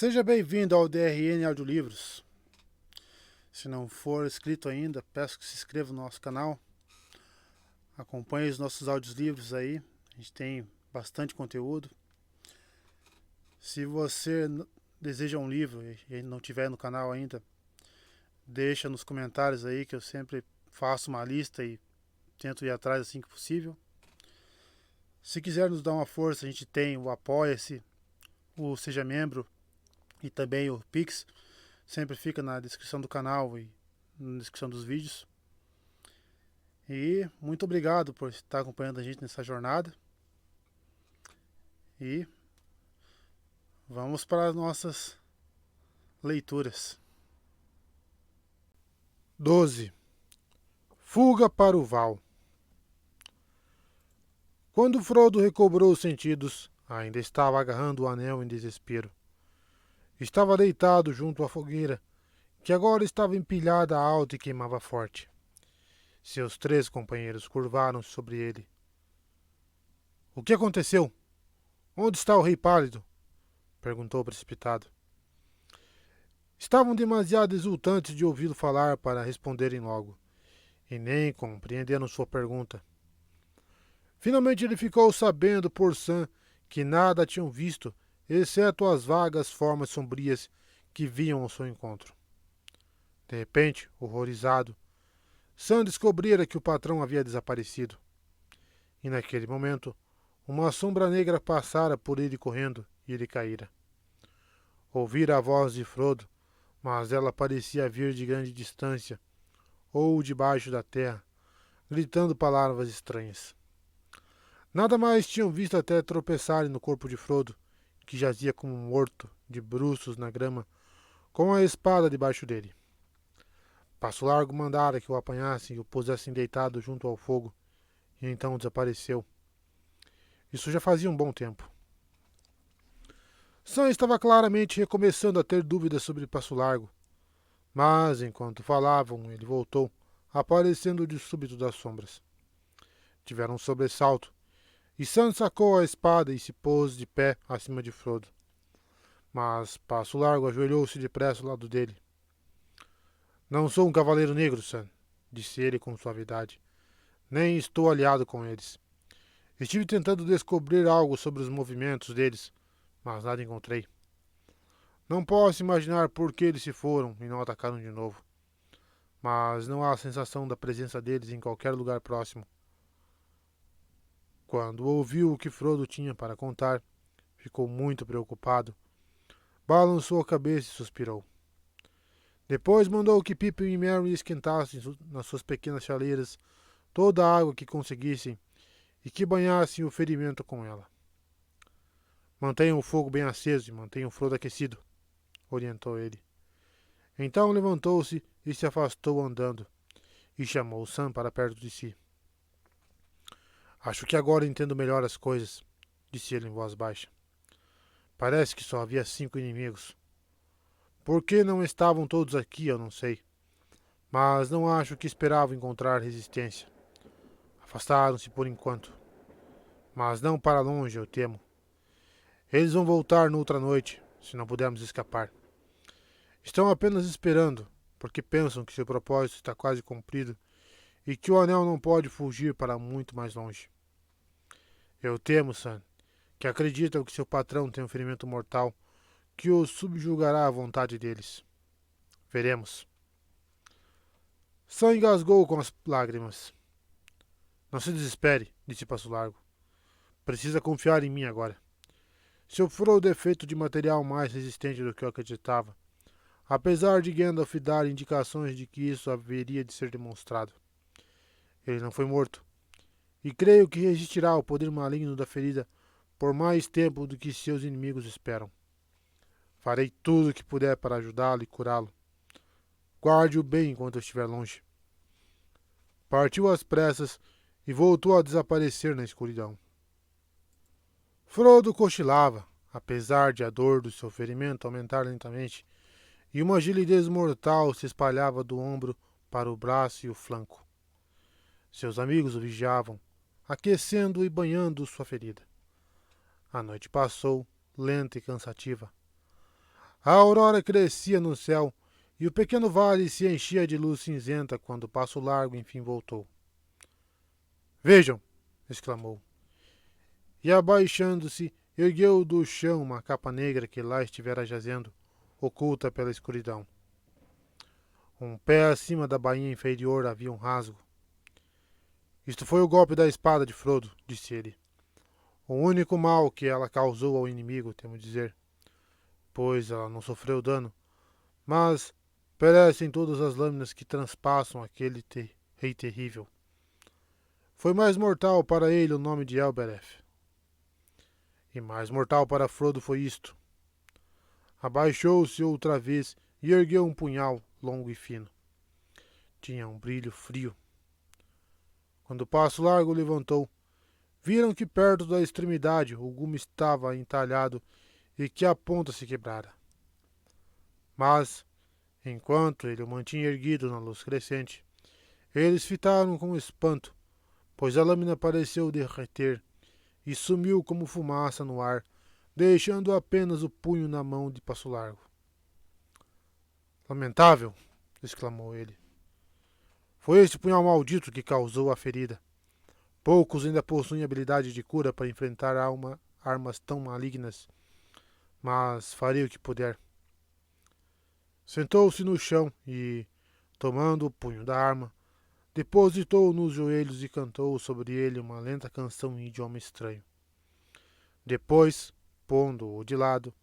Seja bem-vindo ao DRN Audiolivros. Se não for inscrito ainda, peço que se inscreva no nosso canal. Acompanhe os nossos audiolivros aí. A gente tem bastante conteúdo. Se você deseja um livro e não tiver no canal ainda, deixa nos comentários aí que eu sempre faço uma lista e tento ir atrás assim que possível. Se quiser nos dar uma força, a gente tem o Apoia-se, o Seja Membro e também o Pix. Sempre fica na descrição do canal e na descrição dos vídeos. E muito obrigado por estar acompanhando a gente nessa jornada. E vamos para as nossas leituras. 12. Fuga para o Val. Quando Frodo recobrou os sentidos, ainda estava agarrando o anel em desespero. Estava deitado junto à fogueira, que agora estava empilhada alta e queimava forte. Seus 3 companheiros curvaram-se sobre ele. O que aconteceu? Onde está o Rei Pálido? Perguntou precipitado. Estavam demasiado exultantes de ouvi-lo falar para responderem logo, e nem compreenderam sua pergunta. Finalmente ele ficou sabendo por Sam que nada tinham visto, exceto as vagas formas sombrias que vinham ao seu encontro. De repente, horrorizado, Sam descobrira que o patrão havia desaparecido. E naquele momento, uma sombra negra passara por ele correndo e ele caíra. Ouvira a voz de Frodo, mas ela parecia vir de grande distância, ou debaixo da terra, gritando palavras estranhas. Nada mais tinham visto até tropeçarem no corpo de Frodo, que jazia como morto, de bruços na grama, com a espada debaixo dele. Passo Largo mandara que o apanhassem e o pusessem deitado junto ao fogo, e então desapareceu. Isso já fazia um bom tempo. Sam estava claramente recomeçando a ter dúvidas sobre Passo Largo, mas enquanto falavam, ele voltou, aparecendo de súbito das sombras. Tiveram um sobressalto, e Sam sacou a espada e se pôs de pé acima de Frodo. Mas Passo Largo ajoelhou-se depressa ao lado dele. Não sou um cavaleiro negro, Sam, disse ele com suavidade. Nem estou aliado com eles. Estive tentando descobrir algo sobre os movimentos deles, mas nada encontrei. Não posso imaginar por que eles se foram e não atacaram de novo. Mas não há a sensação da presença deles em qualquer lugar próximo. Quando ouviu o que Frodo tinha para contar, ficou muito preocupado. Balançou a cabeça e suspirou. Depois mandou que Pippin e Merry esquentassem nas suas pequenas chaleiras toda a água que conseguissem e que banhassem o ferimento com ela. Mantenham o fogo bem aceso e mantenham o Frodo aquecido, orientou ele. Então levantou-se e se afastou andando, e chamou Sam para perto de si. Acho que agora entendo melhor as coisas, disse ele em voz baixa. Parece que só havia 5 inimigos. Por que não estavam todos aqui, eu não sei. Mas não acho que esperavam encontrar resistência. Afastaram-se por enquanto. Mas não para longe, eu temo. Eles vão voltar noutra noite, se não pudermos escapar. Estão apenas esperando, porque pensam que seu propósito está quase cumprido e que o anel não pode fugir para muito mais longe. Eu temo, Sam, que acreditam que seu patrão tem um ferimento mortal que o subjugará à vontade deles. Veremos. Sam engasgou com as lágrimas. Não se desespere, disse Passo Largo. Precisa confiar em mim agora. Seu Frodo é feito de material mais resistente do que eu acreditava, apesar de Gandalf dar indicações de que isso haveria de ser demonstrado. Ele não foi morto, e creio que resistirá ao poder maligno da ferida por mais tempo do que seus inimigos esperam. Farei tudo o que puder para ajudá-lo e curá-lo. Guarde-o bem enquanto eu estiver longe. Partiu às pressas e voltou a desaparecer na escuridão. Frodo cochilava, apesar de a dor do seu ferimento aumentar lentamente, e uma agilidez mortal se espalhava do ombro para o braço e o flanco. Seus amigos o vigiavam, aquecendo e banhando sua ferida. A noite passou, lenta e cansativa. A aurora crescia no céu e o pequeno vale se enchia de luz cinzenta quando o Passo Largo enfim voltou. Vejam! Exclamou. E abaixando-se, ergueu do chão uma capa negra que lá estivera jazendo, oculta pela escuridão. Um pé acima da bainha inferior havia um rasgo. Isto foi o golpe da espada de Frodo, disse ele. O único mal que ela causou ao inimigo, temo dizer, pois ela não sofreu dano, mas perecem todas as lâminas que transpassam aquele rei terrível. Foi mais mortal para ele o nome de Elbereth. E mais mortal para Frodo foi isto. Abaixou-se outra vez e ergueu um punhal longo e fino. Tinha um brilho frio. Quando o Passo Largo levantou, viram que perto da extremidade o gume estava entalhado e que a ponta se quebrara. Mas, enquanto ele o mantinha erguido na luz crescente, eles fitaram com espanto, pois a lâmina pareceu derreter e sumiu como fumaça no ar, deixando apenas o punho na mão de Passo Largo. Lamentável! Exclamou ele. Foi este punhal maldito que causou a ferida. Poucos ainda possuem habilidade de cura para enfrentar armas tão malignas, mas farei o que puder. Sentou-se no chão e, tomando o punho da arma, depositou-o nos joelhos e cantou sobre ele uma lenta canção em idioma estranho. Depois, pondo-o de lado,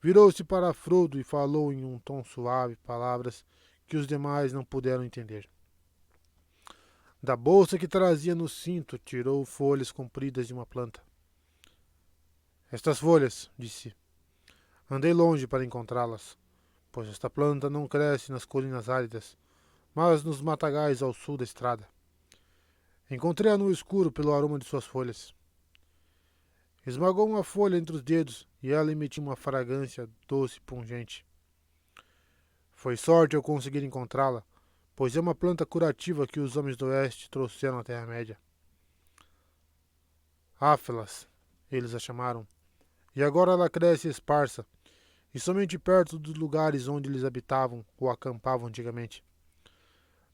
virou-se para Frodo e falou em um tom suave palavras que os demais não puderam entender. Da bolsa que trazia no cinto, tirou folhas compridas de uma planta. Estas folhas, disse, andei longe para encontrá-las, pois esta planta não cresce nas colinas áridas, mas nos matagais ao sul da estrada. Encontrei-a no escuro pelo aroma de suas folhas. Esmagou uma folha entre os dedos e ela emitiu uma fragrância doce e pungente. Foi sorte eu conseguir encontrá-la, pois é uma planta curativa que os homens do oeste trouxeram à Terra-média. Áfelas, eles a chamaram, e agora ela cresce esparsa, e somente perto dos lugares onde eles habitavam ou acampavam antigamente.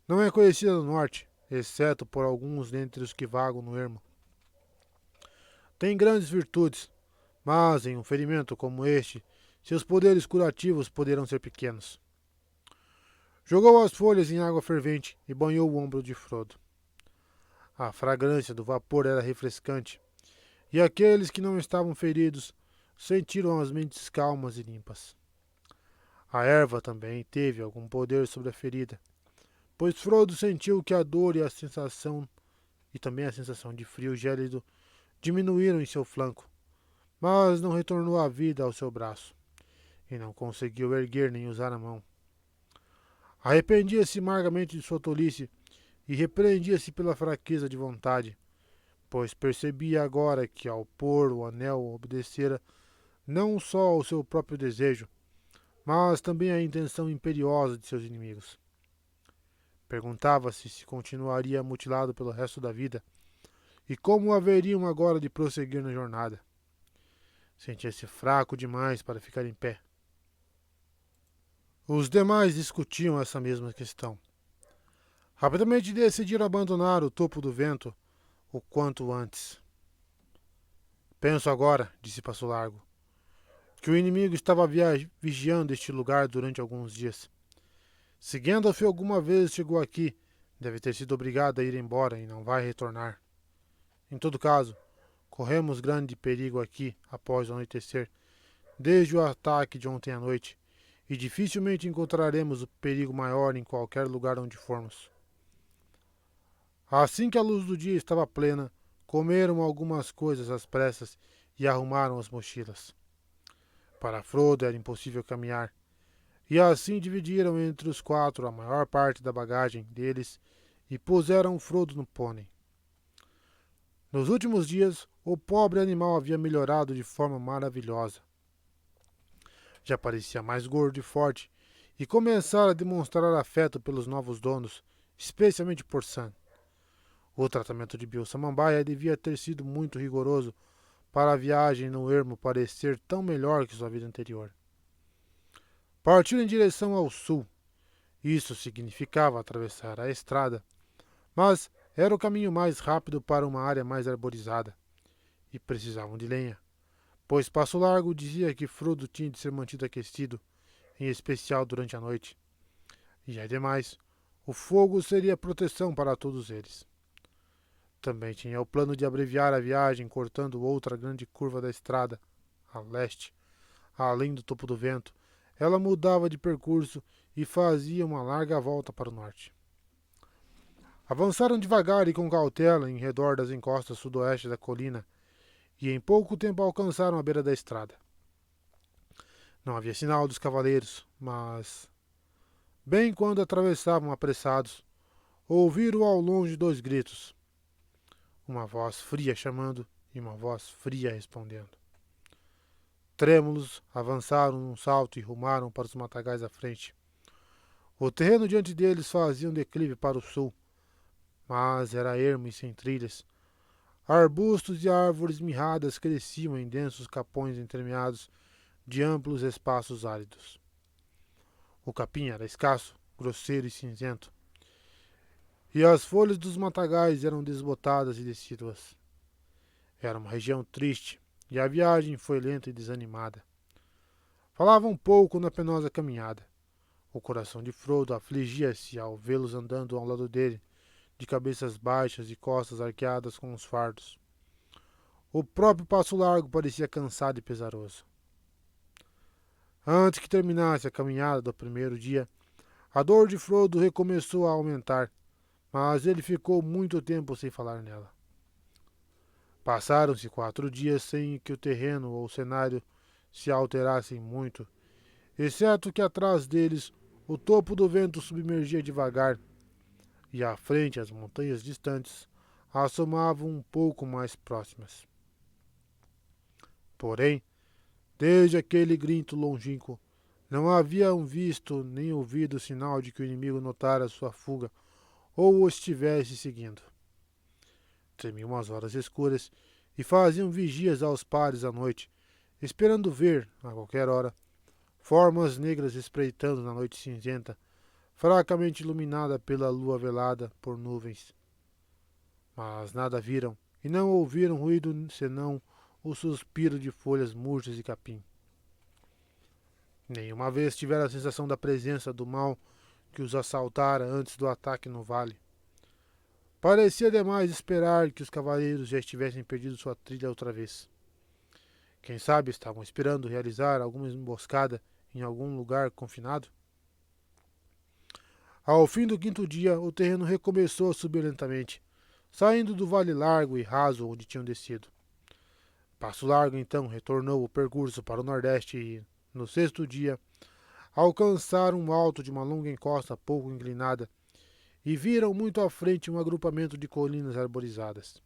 Não é conhecida no norte, exceto por alguns dentre os que vagam no ermo. Tem grandes virtudes, mas em um ferimento como este, seus poderes curativos poderão ser pequenos. Jogou as folhas em água fervente e banhou o ombro de Frodo. A fragrância do vapor era refrescante, e aqueles que não estavam feridos sentiram as mentes calmas e limpas. A erva também teve algum poder sobre a ferida, pois Frodo sentiu que a dor e também a sensação de frio gélido diminuíram em seu flanco, mas não retornou a vida ao seu braço, e não conseguiu erguer nem usar a mão. Arrependia-se amargamente de sua tolice e repreendia-se pela fraqueza de vontade, pois percebia agora que ao pôr o anel obedecera não só ao seu próprio desejo, mas também à intenção imperiosa de seus inimigos. Perguntava-se se continuaria mutilado pelo resto da vida e como haveriam agora de prosseguir na jornada. Sentia-se fraco demais para ficar em pé. Os demais discutiam essa mesma questão. Rapidamente decidiram abandonar o topo do vento o quanto antes. Penso agora, disse Passo Largo, que o inimigo estava vigiando este lugar durante alguns dias. Se Gandalf alguma vez chegou aqui, deve ter sido obrigado a ir embora e não vai retornar. Em todo caso, corremos grande perigo aqui após o anoitecer, desde o ataque de ontem à noite, e dificilmente encontraremos o perigo maior em qualquer lugar onde formos. Assim que a luz do dia estava plena, comeram algumas coisas às pressas e arrumaram as mochilas. Para Frodo era impossível caminhar, e assim dividiram entre os quatro a maior parte da bagagem deles e puseram Frodo no pônei. Nos últimos dias, o pobre animal havia melhorado de forma maravilhosa. Já parecia mais gordo e forte, e começara a demonstrar afeto pelos novos donos, especialmente por Sam. O tratamento de Bill Samambaia devia ter sido muito rigoroso para a viagem no ermo parecer tão melhor que sua vida anterior. Partiram em direção ao sul. Isso significava atravessar a estrada, mas era o caminho mais rápido para uma área mais arborizada, e precisavam de lenha, pois Passo Largo dizia que Frodo tinha de ser mantido aquecido, em especial durante a noite. E ademais, o fogo seria proteção para todos eles. Também tinha o plano de abreviar a viagem cortando outra grande curva da estrada, a leste. Além do topo do vento, ela mudava de percurso e fazia uma larga volta para o norte. Avançaram devagar e com cautela em redor das encostas sudoeste da colina e em pouco tempo alcançaram a beira da estrada. Não havia sinal dos cavaleiros, mas, bem quando atravessavam apressados, ouviram ao longe dois gritos. Uma voz fria chamando e uma voz fria respondendo. Trêmulos, avançaram num salto e rumaram para os matagais à frente. O terreno diante deles fazia um declive para o sul, mas era ermo e sem trilhas. Arbustos e árvores mirradas cresciam em densos capões entremeados de amplos espaços áridos. O capim era escasso, grosseiro e cinzento, e as folhas dos matagais eram desbotadas e decíduas. Era uma região triste, e a viagem foi lenta e desanimada. Falava um pouco na penosa caminhada. O coração de Frodo afligia-se ao vê-los andando ao lado dele, de cabeças baixas e costas arqueadas com os fardos. O próprio Passo Largo parecia cansado e pesaroso. Antes que terminasse a caminhada do primeiro dia, a dor de Frodo recomeçou a aumentar, mas ele ficou muito tempo sem falar nela. Passaram-se 4 dias sem que o terreno ou o cenário se alterassem muito, exceto que atrás deles o topo do vento submergia devagar, e à frente as montanhas distantes assomavam um pouco mais próximas. Porém, desde aquele grito longínquo, não haviam visto nem ouvido sinal de que o inimigo notara sua fuga ou o estivesse seguindo. Tremiam as horas escuras e faziam vigias aos pares à noite, esperando ver, a qualquer hora, formas negras espreitando na noite cinzenta, fracamente iluminada pela lua velada por nuvens. Mas nada viram e não ouviram ruído senão o suspiro de folhas murchas e capim. Nenhuma vez tiveram a sensação da presença do mal que os assaltara antes do ataque no vale. Parecia demais esperar que os cavaleiros já estivessem perdido sua trilha outra vez. Quem sabe estavam esperando realizar alguma emboscada em algum lugar confinado? Ao fim do 5º dia, o terreno recomeçou a subir lentamente, saindo do vale largo e raso onde tinham descido. Passo Largo então retornou o percurso para o nordeste e, no 6º dia, alcançaram o alto de uma longa encosta pouco inclinada e viram muito à frente um agrupamento de colinas arborizadas.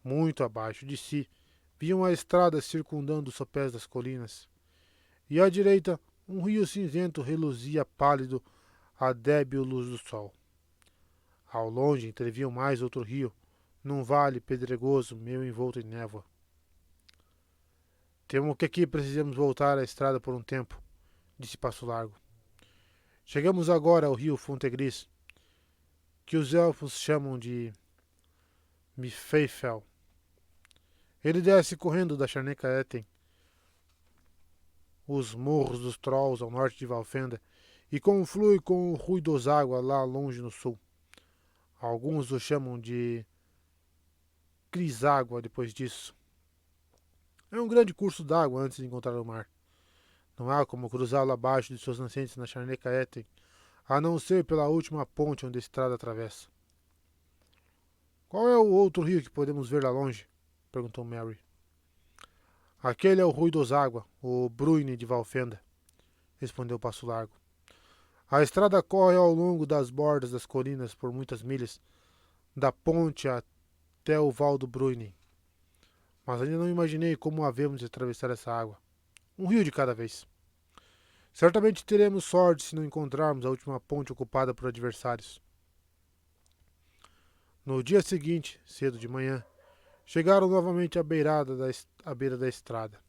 Muito abaixo de si, viam a estrada circundando os sopés das colinas, e à direita um rio cinzento reluzia pálido à débil luz do sol. Ao longe entreviam mais outro rio, num vale pedregoso meio envolto em névoa. Temo que aqui precisemos voltar à estrada por um tempo, disse Passo Largo. Chegamos agora ao rio Fontegris, que os elfos chamam de Mifeifel. Ele desce correndo da Charneca Eten, os morros dos Trolls ao norte de Valfenda, e conflui com o Ruidoságua lá longe no sul. Alguns o chamam de Criságua depois disso. É um grande curso d'água antes de encontrar o mar. Não há como cruzá-lo abaixo de suas nascentes na Charneca Eten, a não ser pela última ponte onde a estrada atravessa. Qual é o outro rio que podemos ver lá longe? Perguntou Merry. Aquele é o Ruidoságua, o Bruine de Valfenda, respondeu Passo Largo. A estrada corre ao longo das bordas das colinas por muitas milhas, da ponte até o Val do Bruine. Mas ainda não imaginei como havemos de atravessar essa água. Um rio de cada vez. Certamente teremos sorte se não encontrarmos a última ponte ocupada por adversários. No dia seguinte, cedo de manhã, chegaram novamente à beira da estrada.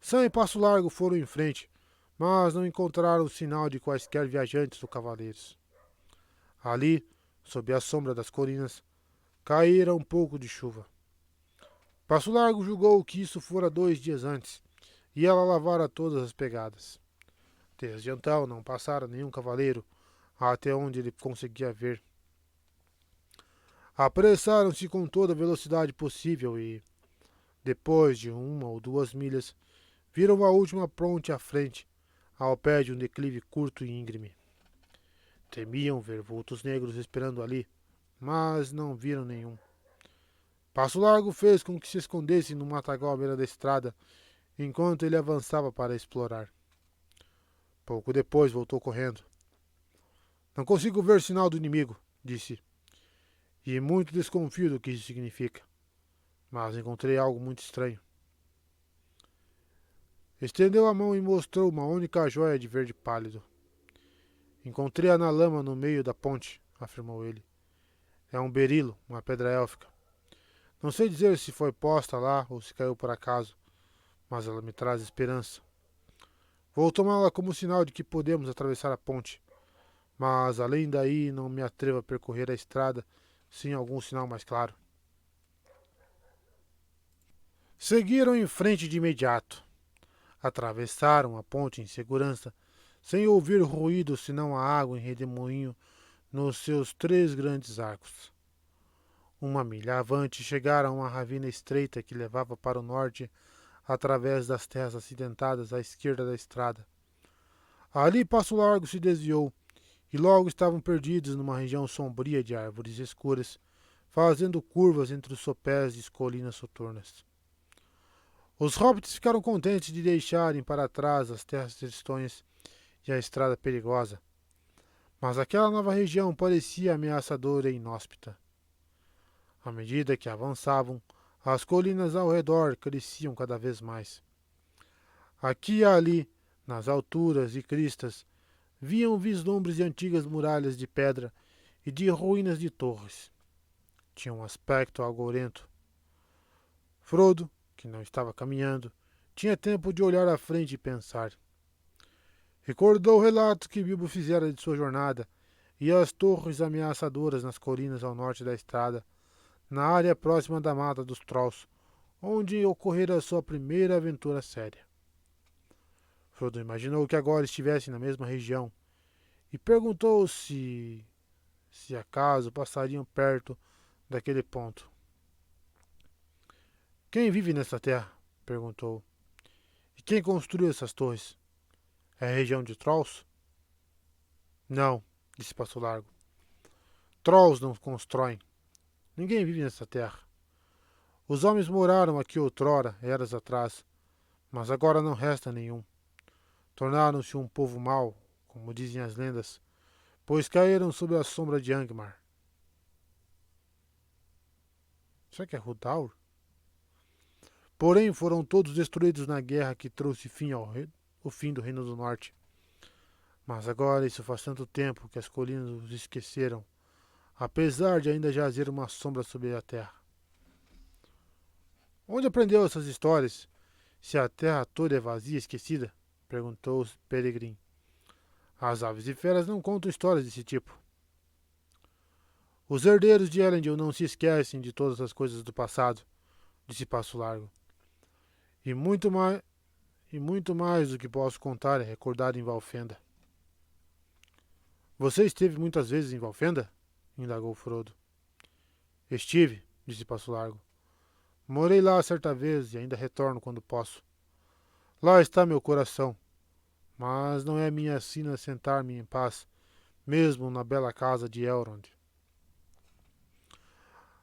Sam e Passo Largo foram em frente, mas não encontraram sinal de quaisquer viajantes ou cavaleiros. Ali, sob a sombra das colinas, caíra um pouco de chuva. Passo Largo julgou que isso fora 2 dias antes, e ela lavara todas as pegadas. Desde então não passara nenhum cavaleiro até onde ele conseguia ver. Apressaram-se com toda a velocidade possível e, depois de 1 ou 2 milhas, viram a última ponte à frente, ao pé de um declive curto e íngreme. Temiam ver vultos negros esperando ali, mas não viram nenhum. Passo Largo fez com que se escondessem no matagal à beira da estrada, enquanto ele avançava para explorar. Pouco depois voltou correndo. Não consigo ver sinal do inimigo, disse, e muito desconfio do que isso significa. Mas encontrei algo muito estranho. Estendeu a mão e mostrou uma única joia de verde pálido. Encontrei-a na lama no meio da ponte, afirmou ele. É um berilo, uma pedra élfica. Não sei dizer se foi posta lá ou se caiu por acaso, mas ela me traz esperança. Vou tomá-la como sinal de que podemos atravessar a ponte, mas além daí não me atrevo a percorrer a estrada sem algum sinal mais claro. Seguiram em frente de imediato. Atravessaram a ponte em segurança, sem ouvir ruído senão a água em redemoinho nos seus 3 grandes arcos. 1 milha avante chegaram a uma ravina estreita que levava para o norte através das terras acidentadas à esquerda da estrada. Ali Passo Largo se desviou e logo estavam perdidos numa região sombria de árvores escuras, fazendo curvas entre os sopés de colinas soturnas. Os hobbits ficaram contentes de deixarem para trás as terras tristonhas e a estrada perigosa, mas aquela nova região parecia ameaçadora e inóspita. À medida que avançavam, as colinas ao redor cresciam cada vez mais. Aqui e ali, nas alturas e cristas, viam vislumbres de antigas muralhas de pedra e de ruínas de torres. Tinha um aspecto algorento. Frodo, que não estava caminhando, tinha tempo de olhar à frente e pensar. Recordou o relato que Bilbo fizera de sua jornada e as torres ameaçadoras nas colinas ao norte da estrada, na área próxima da Mata dos Trolls, onde ocorrera sua primeira aventura séria. Frodo imaginou que agora estivessem na mesma região e perguntou se acaso passariam perto daquele ponto. Quem vive nessa terra? Perguntou. E quem construiu essas torres? É a região de Trolls? Não, disse Passo Largo. Trolls não constroem. Ninguém vive nessa terra. Os homens moraram aqui outrora, eras atrás, mas agora não resta nenhum. Tornaram-se um povo mau, como dizem as lendas, pois caíram sob a sombra de Angmar. Será que é Rhudaur? Porém, foram todos destruídos na guerra que trouxe o fim do Reino do Norte. Mas agora isso faz tanto tempo que as colinas os esqueceram, apesar de ainda jazer uma sombra sobre a terra. Onde aprendeu essas histórias? Se a terra toda é vazia e esquecida? Perguntou Peregrin. As aves e feras não contam histórias desse tipo. Os herdeiros de Elendil não se esquecem de todas as coisas do passado, disse Passo Largo. E muito mais do que posso contar é recordado em Valfenda. Você esteve muitas vezes em Valfenda? Indagou Frodo. Estive, disse Passo Largo. Morei lá certa vez e ainda retorno quando posso. Lá está meu coração, mas não é minha sina sentar-me em paz, mesmo na bela casa de Elrond.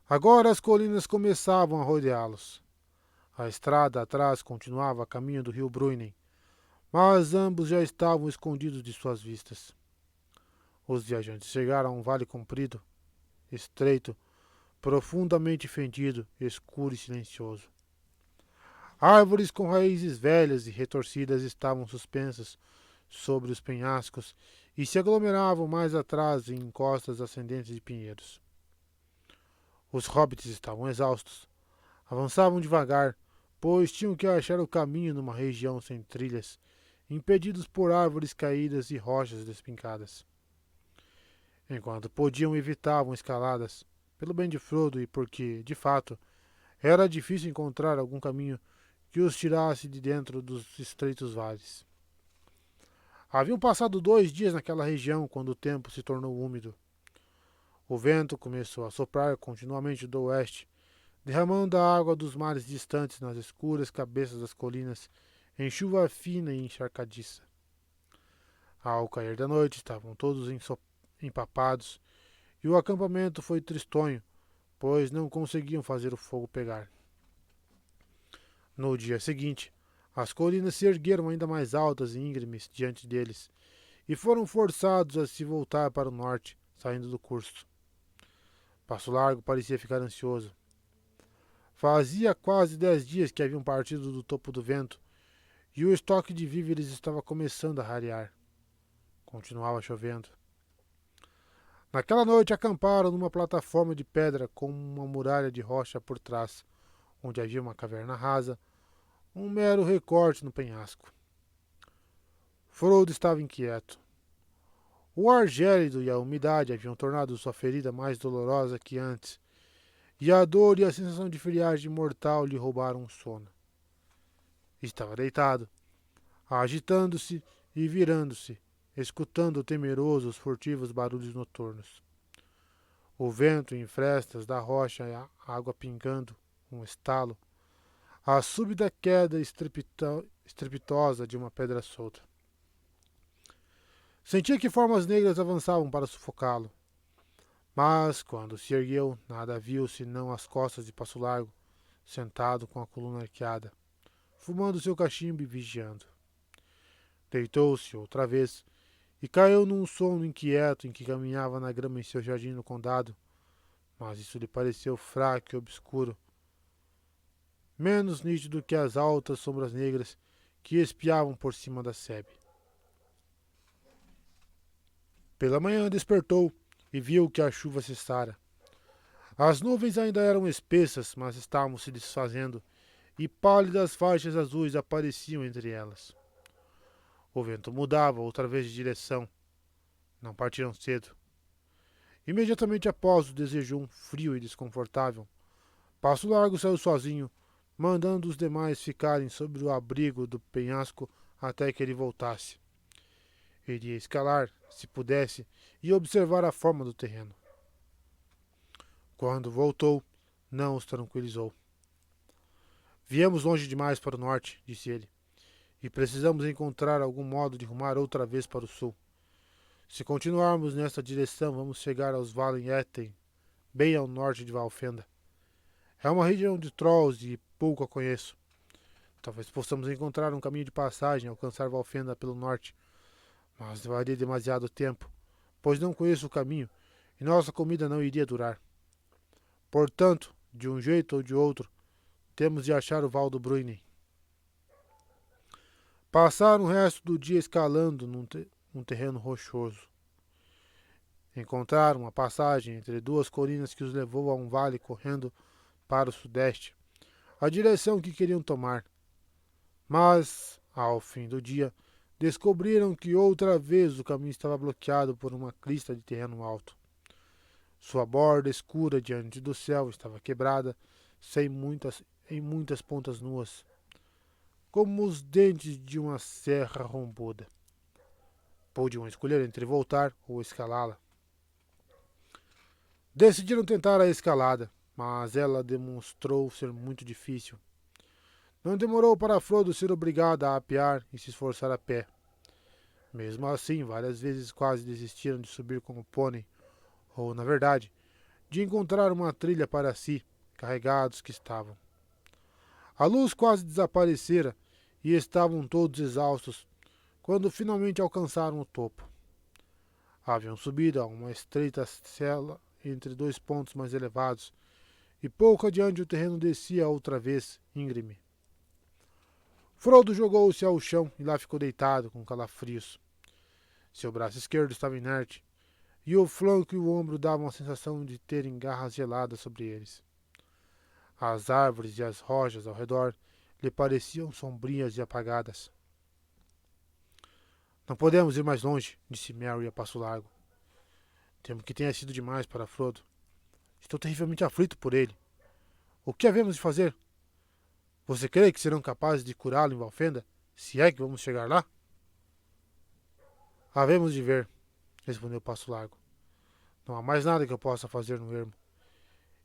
Agora as colinas começavam a rodeá-los. A estrada atrás continuava a caminho do rio Bruinen, mas ambos já estavam escondidos de suas vistas. Os viajantes chegaram a um vale comprido, estreito, profundamente fendido, escuro e silencioso. Árvores com raízes velhas e retorcidas estavam suspensas sobre os penhascos e se aglomeravam mais atrás em encostas ascendentes de pinheiros. Os hobbits estavam exaustos. Avançavam devagar, pois tinham que achar o caminho numa região sem trilhas, impedidos por árvores caídas e rochas despincadas. Enquanto podiam, evitavam escaladas, pelo bem de Frodo e porque, de fato, era difícil encontrar algum caminho que os tirasse de dentro dos estreitos vales. Haviam passado 2 dias naquela região quando o tempo se tornou úmido. O vento começou a soprar continuamente do oeste, derramando a água dos mares distantes nas escuras cabeças das colinas em chuva fina e encharcadiça. Ao cair da noite, estavam todos empapados e o acampamento foi tristonho, pois não conseguiam fazer o fogo pegar. No dia seguinte, as colinas se ergueram ainda mais altas e íngremes diante deles, e foram forçados a se voltar para o norte, saindo do curso. Passo Largo parecia ficar ansioso. Fazia quase 10 dias que haviam partido do topo do vento, e o estoque de víveres estava começando a rarear. Continuava chovendo. Naquela noite acamparam numa plataforma de pedra com uma muralha de rocha por trás, onde havia uma caverna rasa, um mero recorte no penhasco. Frodo estava inquieto. O ar gélido e a umidade haviam tornado sua ferida mais dolorosa que antes, e a dor e a sensação de friagem mortal lhe roubaram o sono. Estava deitado, agitando-se e virando-se, escutando temeroso os furtivos barulhos noturnos. O vento em frestas da rocha e a água pingando, um estalo, a súbita queda estrepitosa de uma pedra solta. Sentia que formas negras avançavam para sufocá-lo. Mas, quando se ergueu, nada viu senão as costas de Passo Largo, sentado com a coluna arqueada, fumando seu cachimbo e vigiando. Deitou-se outra vez e caiu num sono inquieto em que caminhava na grama em seu jardim no condado, mas isso lhe pareceu fraco e obscuro, menos nítido que as altas sombras negras que espiavam por cima da sebe. Pela manhã despertou e viu que a chuva cessara. As nuvens ainda eram espessas, mas estavam se desfazendo, e pálidas faixas azuis apareciam entre elas. O vento mudava outra vez de direção. Não partiram cedo. Imediatamente após o desjejum frio e desconfortável, Passo Largo saiu sozinho, mandando os demais ficarem sob o abrigo do penhasco até que ele voltasse. Iria escalar, se pudesse, e observar a forma do terreno. Quando voltou, não os tranquilizou. Viemos longe demais para o norte, disse ele, e precisamos encontrar algum modo de rumar outra vez para o sul. Se continuarmos nesta direção, vamos chegar aos Valen Etten, bem ao norte de Valfenda. É uma região de trolls e pouco a conheço. Talvez possamos encontrar um caminho de passagem e alcançar Valfenda pelo norte, mas levaria demasiado tempo, pois não conheço o caminho e nossa comida não iria durar. Portanto, de um jeito ou de outro, temos de achar o Val do Bruinen. Passaram o resto do dia escalando num terreno rochoso. Encontraram uma passagem entre duas colinas que os levou a um vale correndo para o sudeste, a direção que queriam tomar. Mas, ao fim do dia, descobriram que outra vez o caminho estava bloqueado por uma crista de terreno alto. Sua borda escura diante do céu estava quebrada, em muitas pontas nuas, como os dentes de uma serra rombuda. Podiam escolher entre voltar ou escalá-la. Decidiram tentar a escalada, mas ela demonstrou ser muito difícil. Não demorou para Frodo ser obrigado a apear e se esforçar a pé. Mesmo assim, várias vezes quase desistiram de subir com o pônei, ou, na verdade, de encontrar uma trilha para si, carregados que estavam. A luz quase desaparecera e estavam todos exaustos quando finalmente alcançaram o topo. Haviam subido a uma estreita cela entre dois pontos mais elevados, e pouco adiante o terreno descia outra vez, íngreme. Frodo jogou-se ao chão e lá ficou deitado, com calafrios. Seu braço esquerdo estava inerte, e o flanco e o ombro davam a sensação de terem garras geladas sobre eles. As árvores e as rochas ao redor lhe pareciam sombrias e apagadas. Não podemos ir mais longe, disse Merry a passo largo. Temo que tenha sido demais para Frodo. Estou terrivelmente aflito por ele. O que havemos de fazer? Você crê que serão capazes de curá-lo em Valfenda, se é que vamos chegar lá? Havemos de ver, respondeu Passo Largo. Não há mais nada que eu possa fazer no ermo.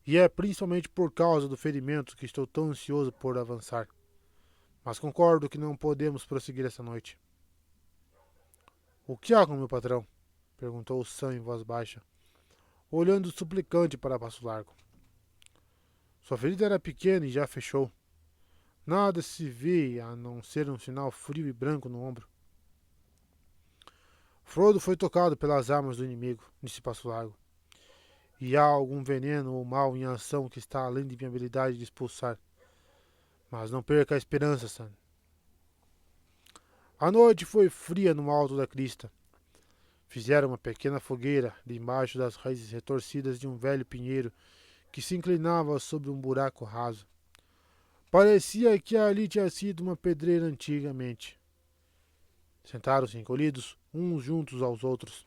E é principalmente por causa do ferimento que estou tão ansioso por avançar. Mas concordo que não podemos prosseguir essa noite. O que há com meu patrão? Perguntou Sam em voz baixa, olhando suplicante para Passo Largo. Sua ferida era pequena e já fechou. Nada se vê a não ser um sinal frio e branco no ombro. Frodo foi tocado pelas armas do inimigo, disse Passo Largo. E há algum veneno ou mal em ação que está além de minha habilidade de expulsar. Mas não perca a esperança, Sam. A noite foi fria no alto da crista. Fizeram uma pequena fogueira debaixo das raízes retorcidas de um velho pinheiro que se inclinava sobre um buraco raso. Parecia que ali tinha sido uma pedreira antigamente. Sentaram-se encolhidos, uns juntos aos outros.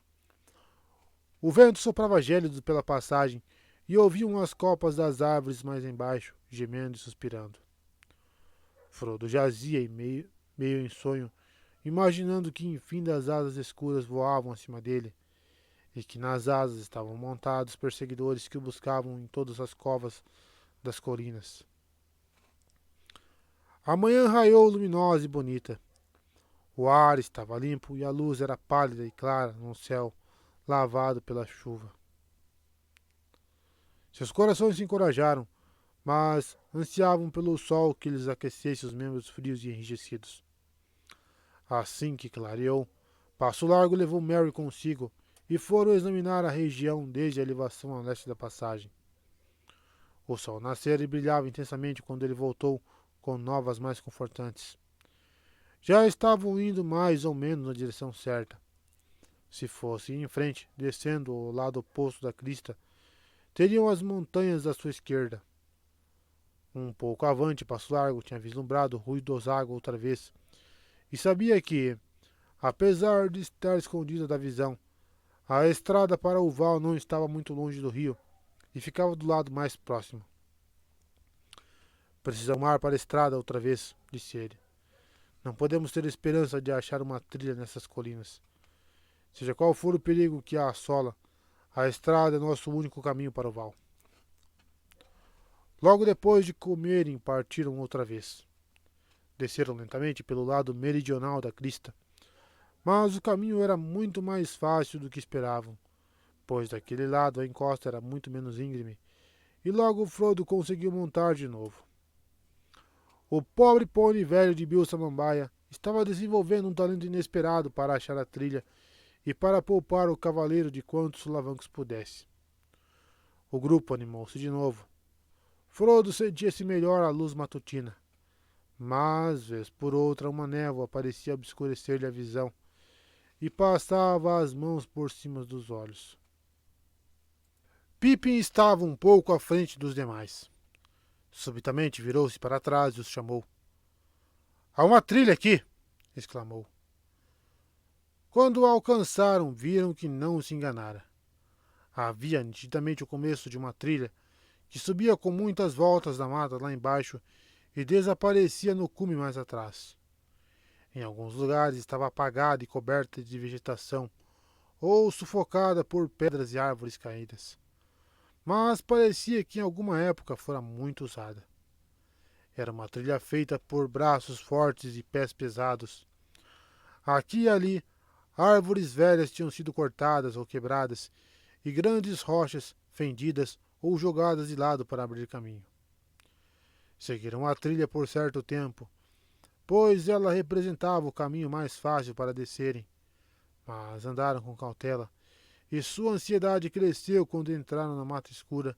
O vento soprava gélido pela passagem e ouviam as copas das árvores mais embaixo, gemendo e suspirando. Frodo jazia meio em sonho, imaginando que enfim das asas escuras voavam acima dele, e que nas asas estavam montados perseguidores que o buscavam em todas as covas das colinas. A manhã raiou luminosa e bonita. O ar estava limpo e a luz era pálida e clara no céu lavado pela chuva. Seus corações se encorajaram, mas ansiavam pelo sol que lhes aquecesse os membros frios e enrijecidos. Assim que clareou, Passo Largo levou Merry consigo e foram examinar a região desde a elevação a leste da passagem. O sol nascera e brilhava intensamente quando ele voltou com novas mais confortantes. Já estavam indo mais ou menos na direção certa. Se fossem em frente, descendo ao lado oposto da crista, teriam as montanhas à sua esquerda. Um pouco avante, Passo Largo tinha vislumbrado Ruidosaga outra vez, e sabia que, apesar de estar escondida da visão, a estrada para o val não estava muito longe do rio, e ficava do lado mais próximo. Precisamos mar para a estrada outra vez, disse ele. Não podemos ter esperança de achar uma trilha nessas colinas. Seja qual for o perigo que a assola, a estrada é nosso único caminho para o val. Logo depois de comerem, partiram outra vez. Desceram lentamente pelo lado meridional da crista, mas o caminho era muito mais fácil do que esperavam, pois daquele lado a encosta era muito menos íngreme, e logo Frodo conseguiu montar de novo. O pobre pônei velho de Bill Samambaia estava desenvolvendo um talento inesperado para achar a trilha e para poupar o cavaleiro de quantos solavancos pudesse. O grupo animou-se de novo. Frodo sentia-se melhor à luz matutina, mas, vez por outra, uma névoa parecia obscurecer-lhe a visão e passava as mãos por cima dos olhos. Pippin estava um pouco à frente dos demais. Subitamente virou-se para trás e os chamou. Há uma trilha aqui! Exclamou. Quando a alcançaram, viram que não se enganara. Havia nitidamente o começo de uma trilha que subia com muitas voltas da mata lá embaixo e desaparecia no cume mais atrás. Em alguns lugares estava apagada e coberta de vegetação, ou sufocada por pedras e árvores caídas. Mas parecia que em alguma época fora muito usada. Era uma trilha feita por braços fortes e pés pesados. Aqui e ali, árvores velhas tinham sido cortadas ou quebradas, e grandes rochas fendidas ou jogadas de lado para abrir caminho. Seguiram a trilha por certo tempo, pois ela representava o caminho mais fácil para descerem, mas andaram com cautela, e sua ansiedade cresceu quando entraram na mata escura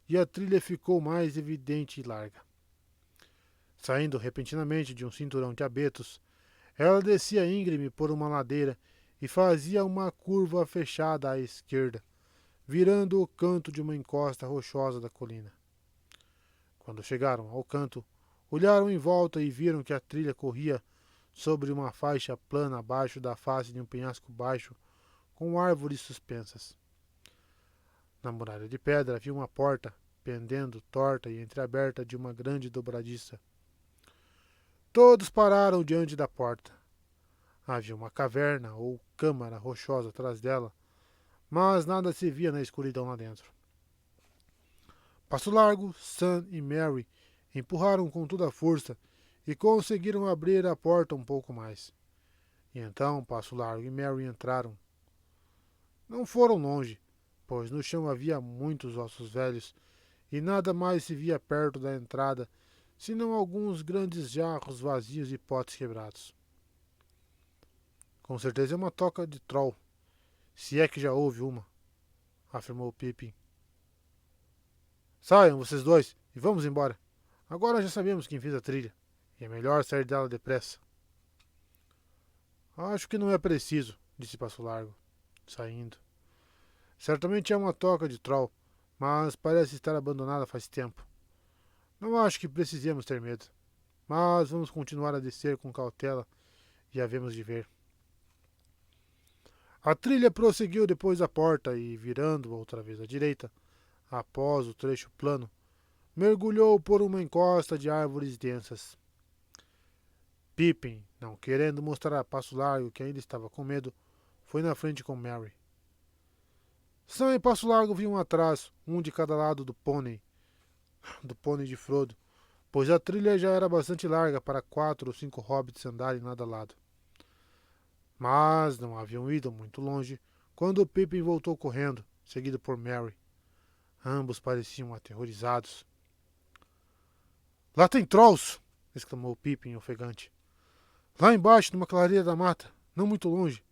e a trilha ficou mais evidente e larga. Saindo repentinamente de um cinturão de abetos, ela descia íngreme por uma ladeira e fazia uma curva fechada à esquerda, virando o canto de uma encosta rochosa da colina. Quando chegaram ao canto, olharam em volta e viram que a trilha corria sobre uma faixa plana abaixo da face de um penhasco baixo, com árvores suspensas. Na muralha de pedra havia uma porta, pendendo, torta e entreaberta de uma grande dobradiça. Todos pararam diante da porta. Havia uma caverna ou câmara rochosa atrás dela, mas nada se via na escuridão lá dentro. Passo Largo, Sam e Mary empurraram com toda a força e conseguiram abrir a porta um pouco mais. E então Passo Largo e Mary entraram. Não foram longe, pois no chão havia muitos ossos velhos e nada mais se via perto da entrada, senão alguns grandes jarros vazios e potes quebrados. Com certeza é uma toca de troll, se é que já houve uma, afirmou Pippin. Saiam, vocês dois, e vamos embora. Agora já sabemos quem fez a trilha, e é melhor sair dela depressa. Acho que não é preciso, disse Passo Largo, saindo. Certamente é uma toca de troll, mas parece estar abandonada faz tempo. Não acho que precisemos ter medo, mas vamos continuar a descer com cautela e havemos de ver. A trilha prosseguiu depois da porta e, virando outra vez à direita, após o trecho plano, mergulhou por uma encosta de árvores densas. Pippin, não querendo mostrar a Passo Largo que ainda estava com medo, foi na frente com Mary. Sam e Passo Largo vinham atrás, um de cada lado do pônei de Frodo, pois a trilha já era bastante larga para 4 ou 5 hobbits andarem lado a lado. Mas não haviam ido muito longe quando Pippin voltou correndo, seguido por Mary. Ambos pareciam aterrorizados. Lá tem trolls! Exclamou Pippin ofegante. Lá embaixo, numa clareira da mata, não muito longe.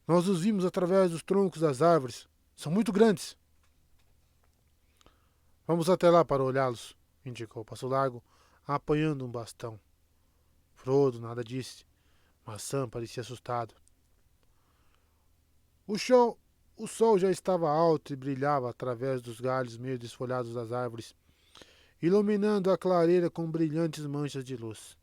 Nós os vimos através dos troncos das árvores. São muito grandes. Vamos até lá para olhá-los, indicou Passo Largo, apanhando um bastão. Frodo nada disse, mas Sam parecia assustado. O sol já estava alto e brilhava através dos galhos meio desfolhados das árvores, iluminando a clareira com brilhantes manchas de luz.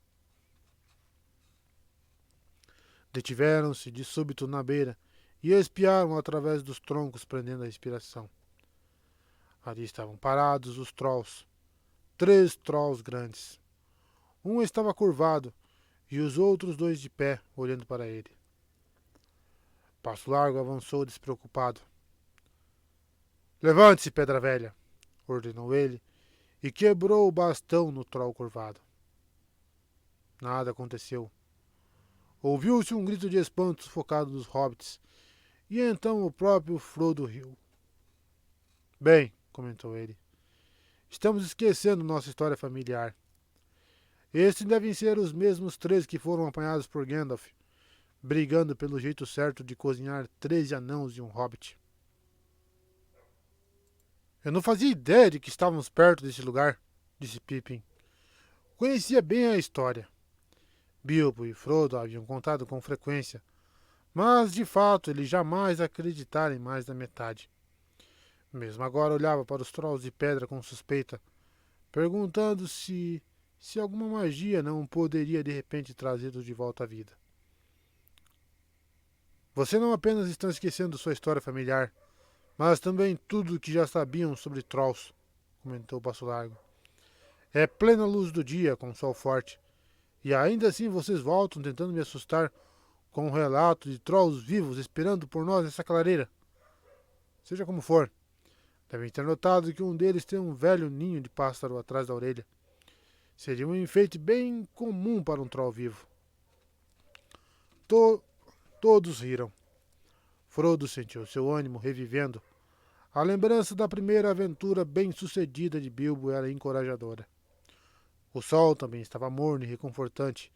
Detiveram-se de súbito na beira e espiaram através dos troncos, prendendo a respiração. Ali estavam parados os trolls. 3 trolls grandes. Um estava curvado e os outros 2 de pé, olhando para ele. Passo Largo avançou despreocupado. Levante-se, Pedra Velha, ordenou ele, e quebrou o bastão no troll curvado. Nada aconteceu. Ouviu-se um grito de espanto sufocado dos hobbits, e então o próprio Frodo riu. Bem, comentou ele, estamos esquecendo nossa história familiar. Estes devem ser os mesmos 3 que foram apanhados por Gandalf, brigando pelo jeito certo de cozinhar 13 anãos e um hobbit. Eu não fazia ideia de que estávamos perto desse lugar, disse Pippin. Conhecia bem a história. Bilbo e Frodo haviam contado com frequência, mas de fato ele jamais acreditara em mais da metade. Mesmo agora olhava para os trolls de pedra com suspeita, perguntando se alguma magia não poderia de repente trazê-los de volta à vida. Você não apenas está esquecendo sua história familiar, mas também tudo o que já sabiam sobre trolls, comentou Passo Largo. É plena luz do dia, com sol forte, e ainda assim vocês voltam tentando me assustar com um relato de trolls vivos esperando por nós nessa clareira. Seja como for, devem ter notado que um deles tem um velho ninho de pássaro atrás da orelha. Seria um enfeite bem comum para um troll vivo. Todos riram. Frodo sentiu seu ânimo revivendo. A lembrança da primeira aventura bem-sucedida de Bilbo era encorajadora. O sol também estava morno e reconfortante,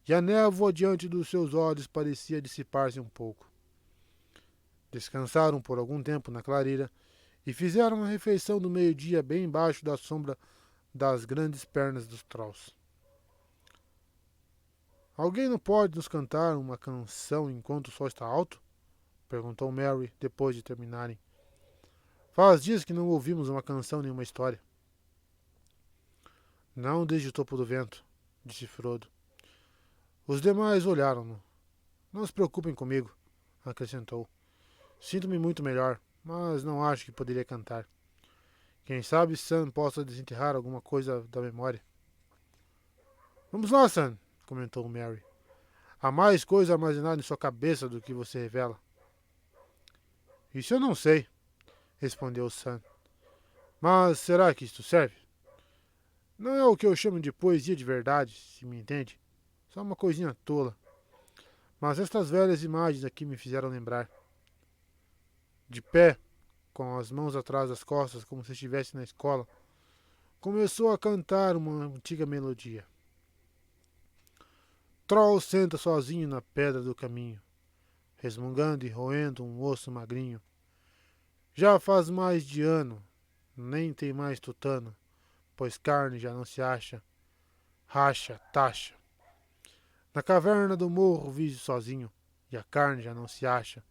e a névoa diante dos seus olhos parecia dissipar-se um pouco. Descansaram por algum tempo na clareira e fizeram a refeição do meio-dia bem embaixo da sombra das grandes pernas dos trolls. Alguém não pode nos cantar uma canção enquanto o sol está alto? Perguntou Mary depois de terminarem. Faz dias que não ouvimos uma canção nem uma história. Não desde o topo do vento, disse Frodo. Os demais olharam-no. Não se preocupem comigo, acrescentou. Sinto-me muito melhor, mas não acho que poderia cantar. Quem sabe Sam possa desenterrar alguma coisa da memória. Vamos lá, Sam, comentou Mary. Há mais coisa armazenada em sua cabeça do que você revela. Isso eu não sei, respondeu Sam. Mas será que isto serve? Não é o que eu chamo de poesia de verdade, se me entende. Só uma coisinha tola. Mas estas velhas imagens aqui me fizeram lembrar. De pé, com as mãos atrás das costas, como se estivesse na escola, começou a cantar uma antiga melodia. Troll senta sozinho na pedra do caminho, resmungando e roendo um osso magrinho. Já faz mais de ano, nem tem mais tutano, pois carne já não se acha. Racha, taxa. Na caverna do morro vive sozinho, e a carne já não se acha.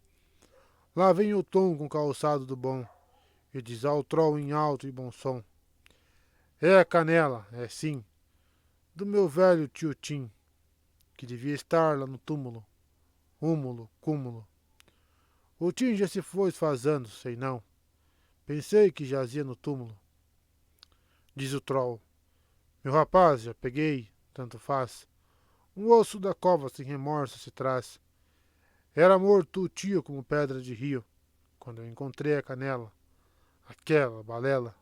Lá vem o tom com calçado do bom, e diz ao troll em alto e bom som. É a canela, é sim, do meu velho tio Tim, que devia estar lá no túmulo, húmulo, cúmulo. O Tim já se foi esfazando, sei não. Pensei que jazia no túmulo. Diz o troll. Meu rapaz, já peguei, tanto faz. Um osso da cova sem remorso se traz. Era morto o tio como pedra de rio, quando eu encontrei a canela, aquela balela,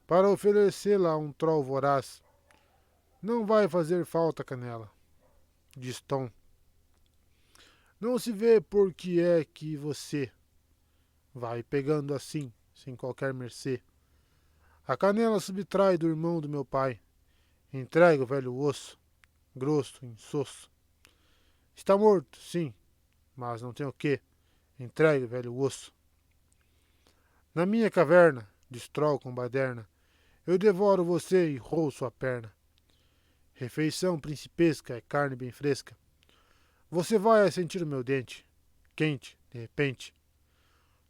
para oferecê-la a um troll voraz. Não vai fazer falta canela, diz Tom. Não se vê por que é que você vai pegando assim, sem qualquer mercê. A canela subtrai do irmão do meu pai. Entrega o velho osso, grosso, insosso. Está morto, sim, mas não tem o quê. Entregue o velho osso. Na minha caverna, destrói com baderna, eu devoro você e roo sua perna. Refeição principesca é carne bem fresca. Você vai sentir o meu dente, quente, de repente.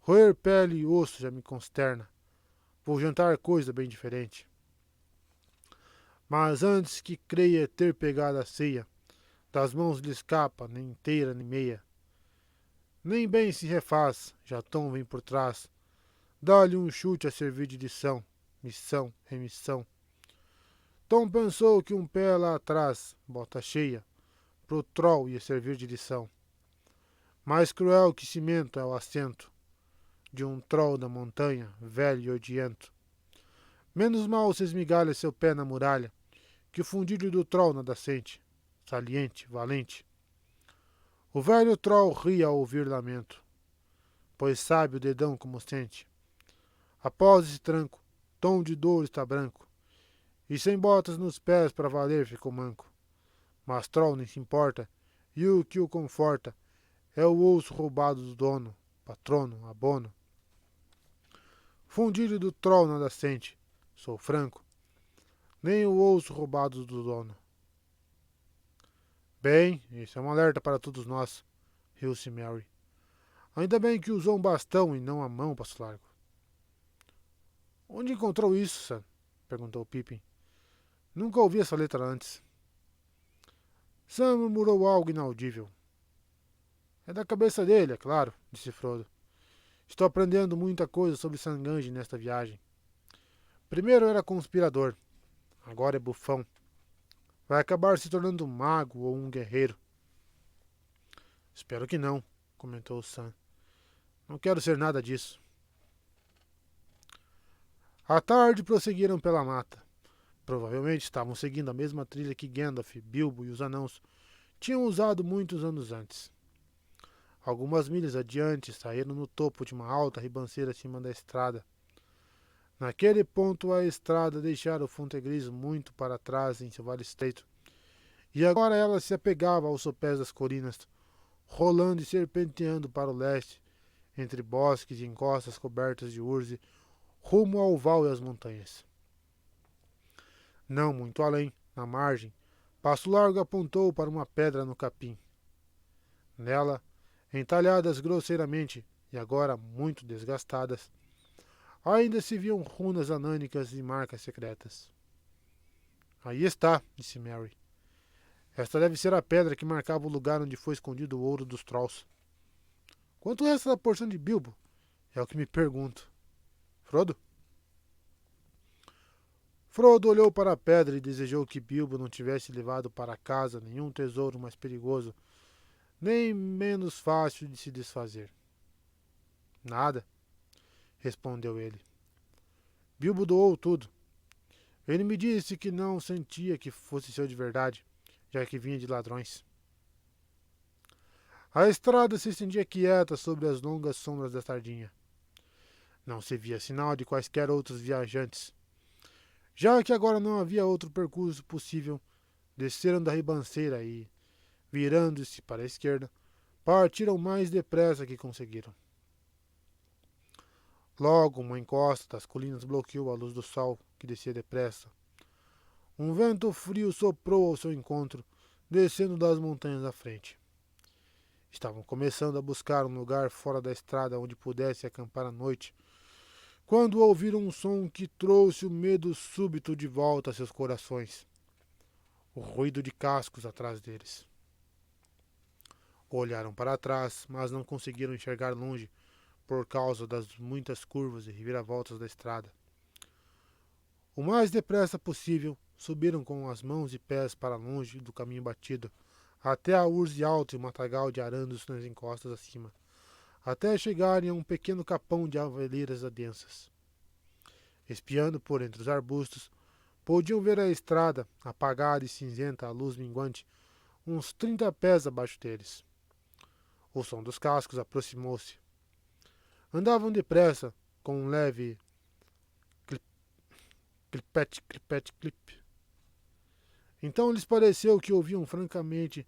Roer pele e osso já me consterna. Vou jantar coisa bem diferente. Mas antes que creia ter pegado a ceia, das mãos lhe escapa, nem inteira nem meia. Nem bem se refaz, já Tom vem por trás. Dá-lhe um chute a servir de lição, missão, remissão. Tom pensou que um pé lá atrás, bota cheia, pro troll ia servir de lição. Mais cruel que cimento é o assento de um troll da montanha, velho e odiento. Menos mal se esmigalha seu pé na muralha, que o fundilho do troll nada sente, saliente, valente. O velho troll ri ao ouvir lamento, pois sabe o dedão como sente. Após esse tranco, Tom de dor está branco, e sem botas nos pés para valer ficou manco. Mas Troll nem se importa, e o que o conforta é o osso roubado do dono, patrono, abono. Fundilho do Troll nada sente, sou franco, nem o osso roubado do dono. Bem, isso é um alerta para todos nós, riu-se Mary. Ainda bem que usou um bastão e não a mão, passo largo. Onde encontrou isso, Sam? Perguntou Pippin. Nunca ouvi essa letra antes. Sam murmurou algo inaudível. É da cabeça dele, é claro, disse Frodo. Estou aprendendo muita coisa sobre Sangange nesta viagem. Primeiro era conspirador, agora é bufão. Vai acabar se tornando um mago ou um guerreiro. Espero que não, comentou Sam. Não quero ser nada disso. À tarde prosseguiram pela mata. Provavelmente estavam seguindo a mesma trilha que Gandalf, Bilbo e os anãos tinham usado muitos anos antes. Algumas milhas adiante, saíram no topo de uma alta ribanceira acima da estrada. Naquele ponto, a estrada deixara o Fontegris muito para trás em seu vale estreito, e agora ela se apegava aos sopés das colinas, rolando e serpenteando para o leste, entre bosques e encostas cobertas de urze, rumo ao val e às montanhas. Não muito além, na margem, Passo Largo apontou para uma pedra no capim. Nela, entalhadas grosseiramente e agora muito desgastadas, ainda se viam runas anânicas e marcas secretas. Aí está, disse Mary. Esta deve ser a pedra que marcava o lugar onde foi escondido o ouro dos Trolls. Quanto resta da porção de Bilbo? É o que me pergunto. Frodo? Frodo olhou para a pedra e desejou que Bilbo não tivesse levado para casa nenhum tesouro mais perigoso, nem menos fácil de se desfazer. Nada, respondeu ele. Bilbo doou tudo. Ele me disse que não sentia que fosse seu de verdade, já que vinha de ladrões. A estrada se estendia quieta sobre as longas sombras da tardinha. Não se via sinal de quaisquer outros viajantes. Já que agora não havia outro percurso possível, desceram da ribanceira e, virando-se para a esquerda, partiram mais depressa que conseguiram. Logo, uma encosta das colinas bloqueou a luz do sol, que descia depressa. Um vento frio soprou ao seu encontro, descendo das montanhas à frente. Estavam começando a buscar um lugar fora da estrada onde pudesse acampar à noite, quando ouviram um som que trouxe o medo súbito de volta a seus corações. O ruído de cascos atrás deles. Olharam para trás, mas não conseguiram enxergar longe por causa das muitas curvas e reviravoltas da estrada. O mais depressa possível, subiram com as mãos e pés para longe do caminho batido, até a urze alta e o matagal de arandos nas encostas acima, até chegarem a um pequeno capão de alveleiras densas. Espiando por entre os arbustos, podiam ver a estrada, apagada e cinzenta à luz minguante, uns 30 pés abaixo deles. O som dos cascos aproximou-se. Andavam depressa, com um leve clipete, clipete, clip. Então lhes pareceu que ouviam fracamente,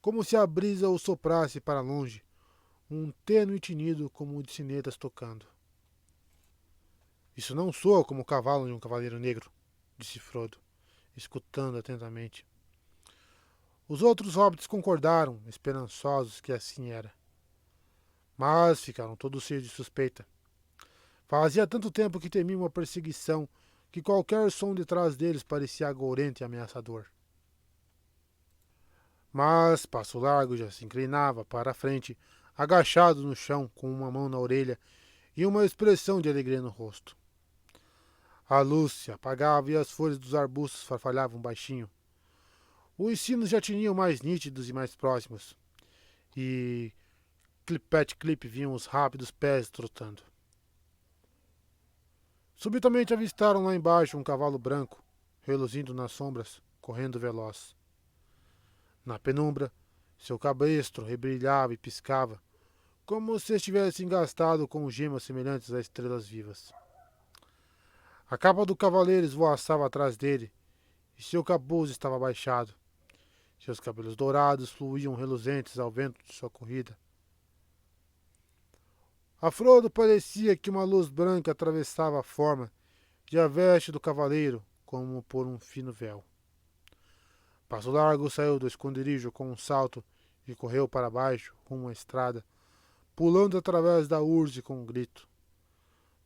como se a brisa os soprasse para longe, um tênue tinido como o de sinetas tocando. Isso não soa como o cavalo de um cavaleiro negro, disse Frodo, escutando atentamente. Os outros hobbits concordaram, esperançosos que assim era. Mas ficaram todos cheios de suspeita. Fazia tanto tempo que temiam uma perseguição que qualquer som detrás deles parecia agourento e ameaçador. Mas Passo Largo já se inclinava para a frente, agachado no chão, com uma mão na orelha e uma expressão de alegria no rosto. A luz se apagava e as folhas dos arbustos farfalhavam baixinho. Os sinos já tinham mais nítidos e mais próximos, e clipete-clip vinham os rápidos pés trotando. Subitamente avistaram lá embaixo um cavalo branco, reluzindo nas sombras, correndo veloz. Na penumbra, seu cabestro rebrilhava e piscava, como se estivesse engastado com gemas semelhantes a estrelas vivas. A capa do cavaleiro esvoaçava atrás dele, e seu capuz estava baixado. Seus cabelos dourados fluíam reluzentes ao vento de sua corrida. A Frodo parecia que uma luz branca atravessava a forma e a veste do cavaleiro, como por um fino véu. Passo Largo saiu do esconderijo com um salto e correu para baixo, rumo à estrada, pulando através da urze com um grito.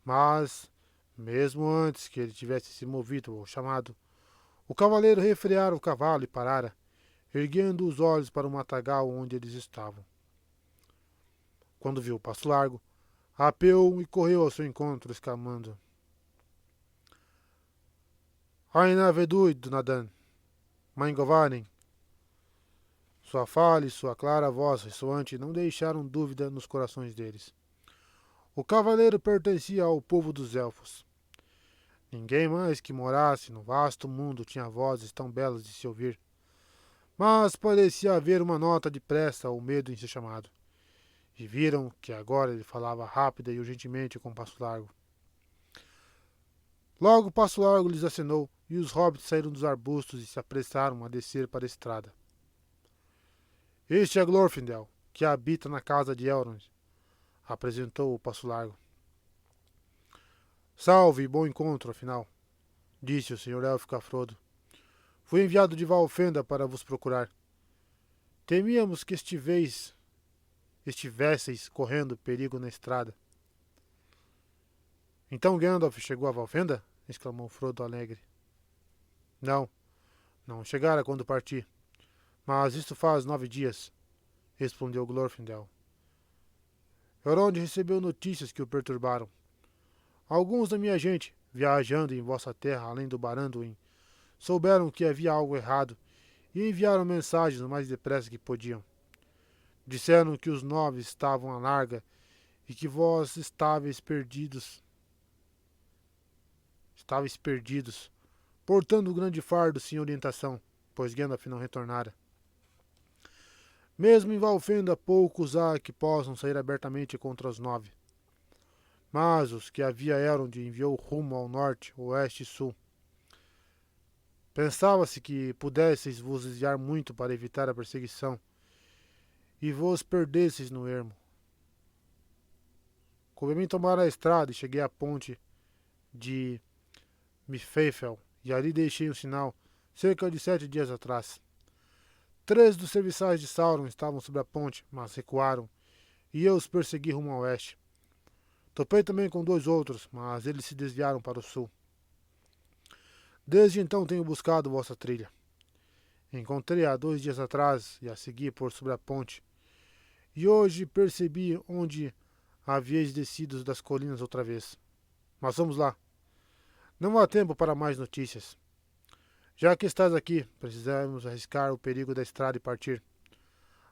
Mas, mesmo antes que ele tivesse se movido ao chamado, o cavaleiro refreara o cavalo e parara, erguendo os olhos para o matagal onde eles estavam. Quando viu o Passo Largo, apeou e correu ao seu encontro, exclamando: Aina Vedui, Dunadan, Mãe Govanen. Sua fala e sua clara voz ressoante não deixaram dúvida nos corações deles. O cavaleiro pertencia ao povo dos elfos. Ninguém mais que morasse no vasto mundo tinha vozes tão belas de se ouvir. Mas parecia haver uma nota de pressa ou medo em seu chamado. E viram que agora ele falava rápida e urgentemente com Passo Largo. Logo Passo Largo lhes acenou, e os hobbits saíram dos arbustos e se apressaram a descer para a estrada. Este é Glorfindel, que habita na casa de Elrond, apresentou o Passo Largo. Salve e bom encontro, afinal, disse o senhor élfico a Frodo. Fui enviado de Valfenda para vos procurar. Temíamos que estivesseis correndo perigo na estrada. Então Gandalf chegou a Valfenda? Exclamou Frodo alegre. Não, não chegara quando parti, mas isto faz 9 dias, respondeu Glorfindel. Elrond recebeu notícias que o perturbaram. Alguns da minha gente, viajando em vossa terra além do Baranduin, souberam que havia algo errado e enviaram mensagens o mais depressa que podiam. Disseram que os 9 estavam à larga e que vós estáveis perdidos, portando o grande fardo sem orientação, pois Gandalf não retornara. Mesmo em Valfenda, poucos há que possam sair abertamente contra os 9. Mas os que havia Elrond enviou rumo ao norte, oeste e sul. Pensava-se que pudesseis vos desviar muito para evitar a perseguição, e vos perdesseis no ermo. Convém tomar a estrada e cheguei à ponte de Mifeifel, e ali deixei um sinal, cerca de 7 dias atrás. 3 dos serviçais de Sauron estavam sobre a ponte, mas recuaram, e eu os persegui rumo ao oeste. Topei também com 2 outros, mas eles se desviaram para o sul. Desde então tenho buscado vossa trilha. Encontrei-a 2 dias atrás e a segui por sobre a ponte, e hoje percebi onde havíeis descido das colinas outra vez. Mas vamos lá. Não há tempo para mais notícias. Já que estás aqui, precisamos arriscar o perigo da estrada e partir.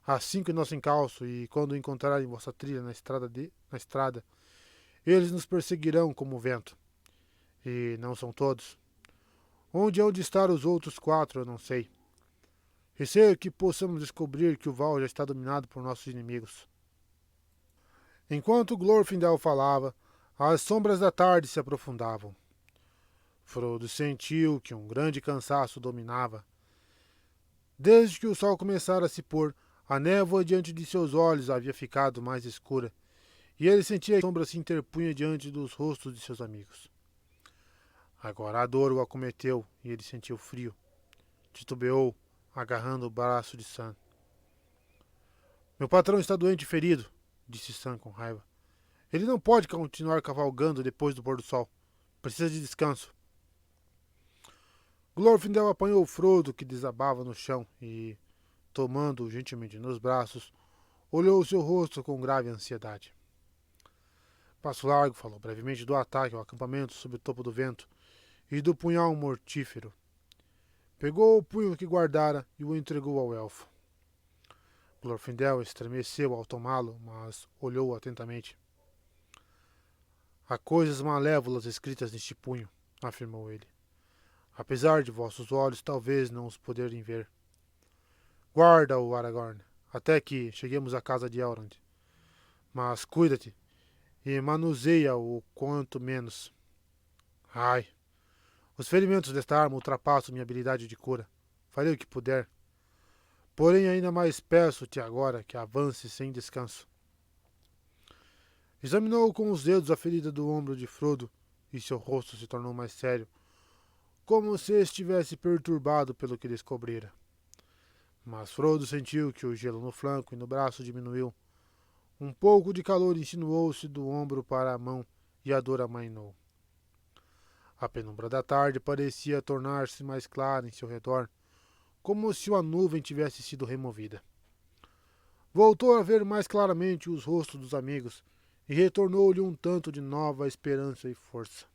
Assim que nosso encalço, e quando encontrarem vossa trilha na estrada, eles nos perseguirão como o vento. E não são todos. Onde hão de estar os outros 4, eu não sei. Receio que possamos descobrir que o Val já está dominado por nossos inimigos. Enquanto Glorfindel falava, as sombras da tarde se aprofundavam. Frodo sentiu que um grande cansaço dominava. Desde que o sol começara a se pôr, a névoa diante de seus olhos havia ficado mais escura, e ele sentia que a sombra se interpunha diante dos rostos de seus amigos. Agora a dor o acometeu e ele sentiu frio. Titubeou, agarrando o braço de Sam. Meu patrão está doente e ferido, disse Sam com raiva. Ele não pode continuar cavalgando depois do pôr do sol. Precisa de descanso. Glorfindel apanhou Frodo, que desabava no chão, e, tomando-o gentilmente nos braços, olhou seu rosto com grave ansiedade. Passo Largo falou brevemente do ataque ao acampamento sob o topo do vento e do punhal mortífero. Pegou o punho que guardara e o entregou ao elfo. Glorfindel estremeceu ao tomá-lo, mas olhou atentamente. Há coisas malévolas escritas neste punho, afirmou ele. Apesar de vossos olhos talvez não os poderem ver. Guarda-o, Aragorn, até que cheguemos à casa de Elrond. Mas cuida-te e manuseia-o quanto menos. Ai, os ferimentos desta arma ultrapassam minha habilidade de cura. Farei o que puder. Porém, ainda mais peço-te agora que avance sem descanso. Examinou com os dedos a ferida do ombro de Frodo, e seu rosto se tornou mais sério, como se estivesse perturbado pelo que descobrira. Mas Frodo sentiu que o gelo no flanco e no braço diminuiu. Um pouco de calor insinuou-se do ombro para a mão e a dor amainou. A penumbra da tarde parecia tornar-se mais clara em seu redor, como se uma nuvem tivesse sido removida. Voltou a ver mais claramente os rostos dos amigos e retornou-lhe um tanto de nova esperança e força.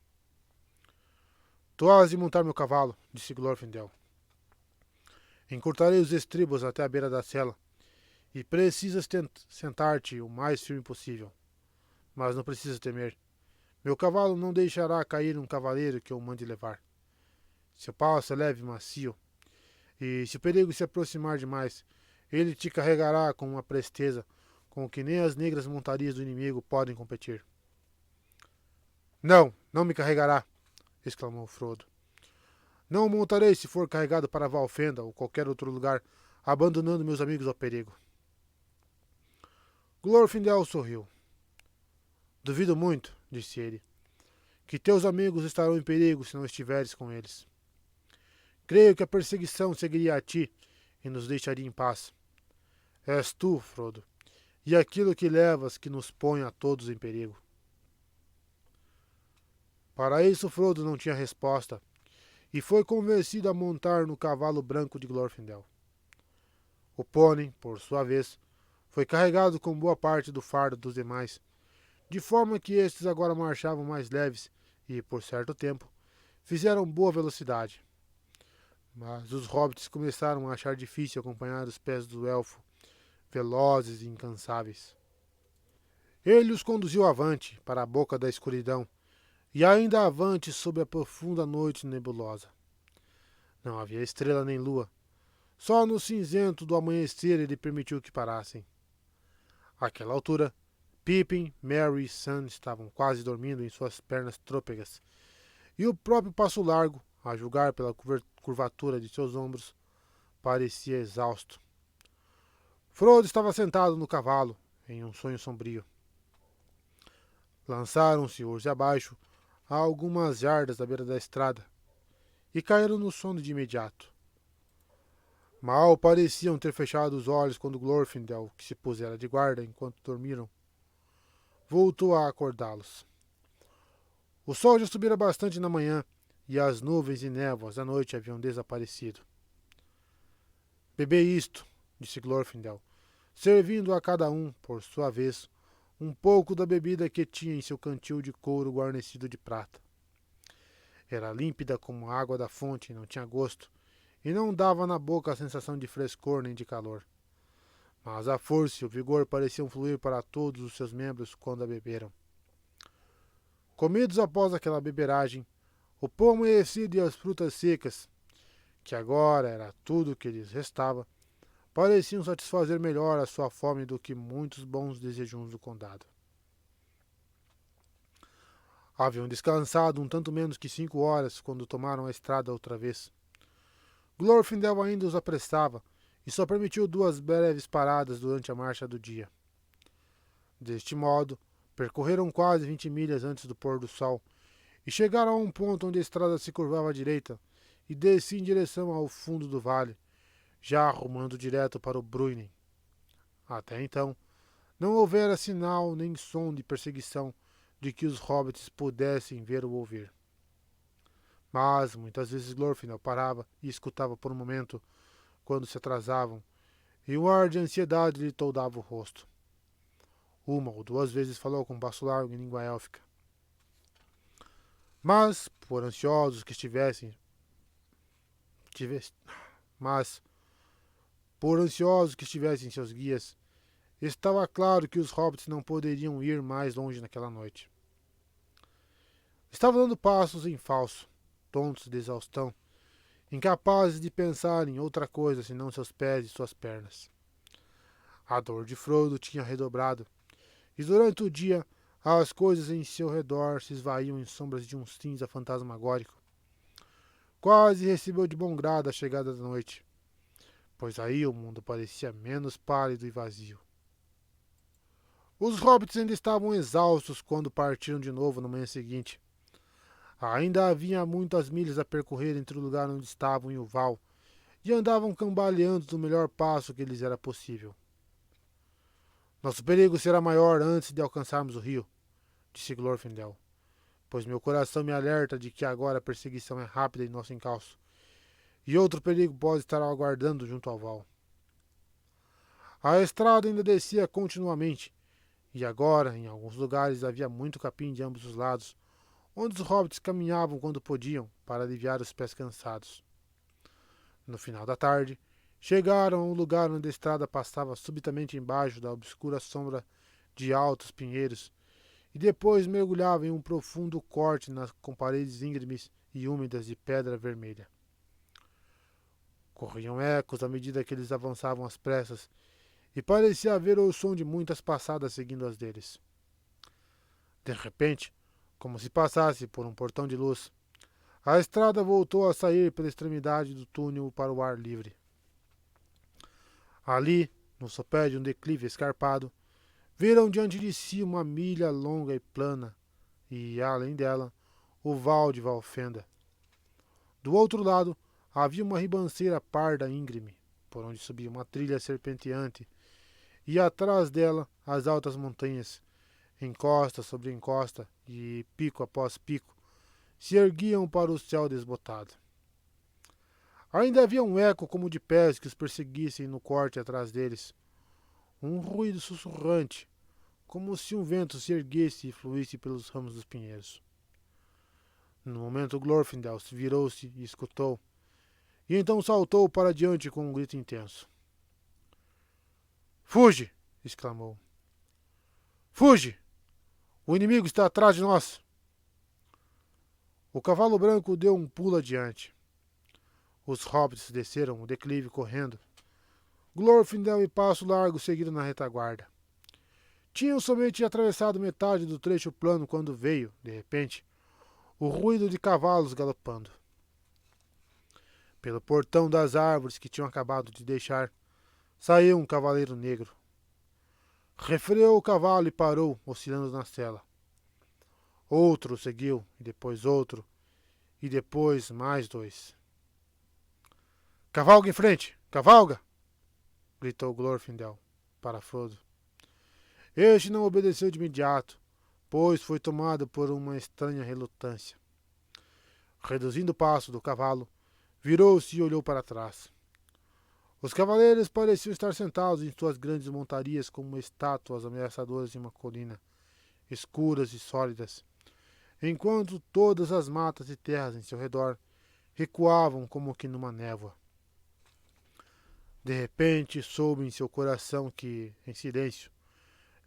Tu has de montar meu cavalo, disse Glorfindel. Encurtarei os estribos até a beira da sela, e precisas sentar-te o mais firme possível. Mas não precisas temer. Meu cavalo não deixará cair um cavaleiro que eu mande levar. Seu passo é leve e macio, e se o perigo se aproximar demais, ele te carregará com uma presteza com que nem as negras montarias do inimigo podem competir. Não, não me carregará, exclamou Frodo. Não o montarei se for carregado para Valfenda ou qualquer outro lugar, abandonando meus amigos ao perigo. Glorfindel sorriu. Duvido muito, disse ele, que teus amigos estarão em perigo se não estiveres com eles. Creio que a perseguição seguiria a ti e nos deixaria em paz. És tu, Frodo, e aquilo que levas que nos põe a todos em perigo. Para isso Frodo não tinha resposta, e foi convencido a montar no cavalo branco de Glorfindel. O pônei, por sua vez, foi carregado com boa parte do fardo dos demais, de forma que estes agora marchavam mais leves e, por certo tempo, fizeram boa velocidade. Mas os hobbits começaram a achar difícil acompanhar os pés do elfo, velozes e incansáveis. Ele os conduziu avante, para a boca da escuridão, e ainda avante sob a profunda noite nebulosa. Não havia estrela nem lua. Só no cinzento do amanhecer ele permitiu que parassem. Àquela altura, Pippin, Merry e Sam estavam quase dormindo em suas pernas trôpegas, e o próprio Passo Largo, a julgar pela curvatura de seus ombros, parecia exausto. Frodo estava sentado no cavalo, em um sonho sombrio. Lançaram-se urze abaixo a algumas jardas da beira da estrada e caíram no sono de imediato. Mal pareciam ter fechado os olhos quando Glorfindel, que se pusera de guarda enquanto dormiram, voltou a acordá-los. O sol já subira bastante na manhã e as nuvens e névoas da noite haviam desaparecido. Bebei isto, disse Glorfindel, servindo a cada um, por sua vez, um pouco da bebida que tinha em seu cantil de couro guarnecido de prata. Era límpida como a água da fonte e não tinha gosto, e não dava na boca a sensação de frescor nem de calor. Mas a força e o vigor pareciam fluir para todos os seus membros quando a beberam. Comidos após aquela beberagem, o pão amanhecido e as frutas secas, que agora era tudo o que lhes restava, pareciam satisfazer melhor a sua fome do que muitos bons desejuns do condado. Haviam descansado um tanto menos que 5 horas quando tomaram a estrada outra vez. Glorfindel ainda os apressava e só permitiu 2 breves paradas durante a marcha do dia. Deste modo, percorreram quase 20 milhas antes do pôr do sol e chegaram a um ponto onde a estrada se curvava à direita e descia em direção ao fundo do vale, já rumando direto para o Bruinen. Até então, não houvera sinal nem som de perseguição de que os hobbits pudessem ver ou ouvir. Mas muitas vezes Glorfindel parava e escutava por um momento quando se atrasavam, e um ar de ansiedade lhe toldava o rosto. 1 ou 2 vezes falou com Passo Largo em língua élfica. Mas, por ansiosos que estivessem seus guias, estava claro que os hobbits não poderiam ir mais longe naquela noite. Estavam dando passos em falso, tontos de exaustão, incapazes de pensar em outra coisa senão seus pés e suas pernas. A dor de Frodo tinha redobrado, e durante o dia as coisas em seu redor se esvaíam em sombras de um cinza fantasmagórico. Quase recebeu de bom grado a chegada da noite, pois aí o mundo parecia menos pálido e vazio. Os hobbits ainda estavam exaustos quando partiram de novo na manhã seguinte. Ainda havia muitas milhas a percorrer entre o lugar onde estavam e o val, e andavam cambaleando no melhor passo que lhes era possível. Nosso perigo será maior antes de alcançarmos o rio, disse Glorfindel, pois meu coração me alerta de que agora a perseguição é rápida em nosso encalço, e outro perigo pode estar aguardando junto ao val. A estrada ainda descia continuamente, e agora, em alguns lugares, havia muito capim de ambos os lados, onde os hobbits caminhavam quando podiam, para aliviar os pés cansados. No final da tarde, chegaram a um lugar onde a estrada passava subitamente embaixo da obscura sombra de altos pinheiros, e depois mergulhava em um profundo corte com paredes íngremes e úmidas de pedra vermelha. Corriam ecos à medida que eles avançavam às pressas, e parecia haver o som de muitas passadas seguindo as deles. De repente, como se passasse por um portão de luz, a estrada voltou a sair pela extremidade do túnel para o ar livre. Ali, no sopé de um declive escarpado, viram diante de si uma milha longa e plana, e, além dela, o val de Valfenda. Do outro lado, havia uma ribanceira parda íngreme, por onde subia uma trilha serpenteante, e atrás dela as altas montanhas, encosta sobre encosta e pico após pico, se erguiam para o céu desbotado. Ainda havia um eco como de pés que os perseguissem no corte atrás deles. Um ruído sussurrante, como se um vento se erguesse e fluísse pelos ramos dos pinheiros. No momento, Glorfindel virou-se e escutou, e então saltou para diante com um grito intenso. Fuge! Exclamou. Fuge! O inimigo está atrás de nós! O cavalo branco deu um pulo adiante. Os hobbits desceram o declive correndo. Glorfindel e Passo Largo seguiram na retaguarda. Tinham somente atravessado metade do trecho plano quando veio, de repente, o ruído de cavalos galopando. Pelo portão das árvores que tinham acabado de deixar, saiu um cavaleiro negro. Refreou o cavalo e parou, oscilando na sela. Outro o seguiu, e depois outro, e depois mais dois. Cavalga em frente! Cavalga! Gritou Glorfindel para Frodo. Este não obedeceu de imediato, pois foi tomado por uma estranha relutância. Reduzindo o passo do cavalo, virou-se e olhou para trás. Os cavaleiros pareciam estar sentados em suas grandes montarias como estátuas ameaçadoras em uma colina, escuras e sólidas, enquanto todas as matas e terras em seu redor recuavam como que numa névoa. De repente, soube em seu coração que, em silêncio,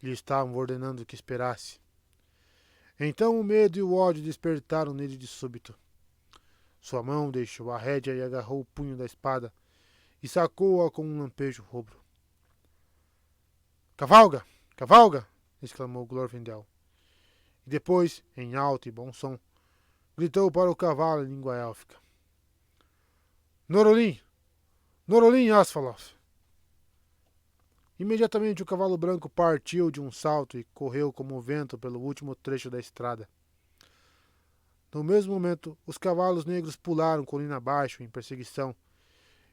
lhe estavam ordenando que esperasse. Então o medo e o ódio despertaram nele de súbito. Sua mão deixou a rédea e agarrou o punho da espada e sacou-a com um lampejo rubro. Cavalga! Cavalga! Exclamou Glorfindel. E depois, em alto e bom som, gritou para o cavalo em língua élfica. Norolim! Norolim Asfaloth! Imediatamente o cavalo branco partiu de um salto e correu como o vento pelo último trecho da estrada. No mesmo momento, os cavalos negros pularam colina abaixo em perseguição,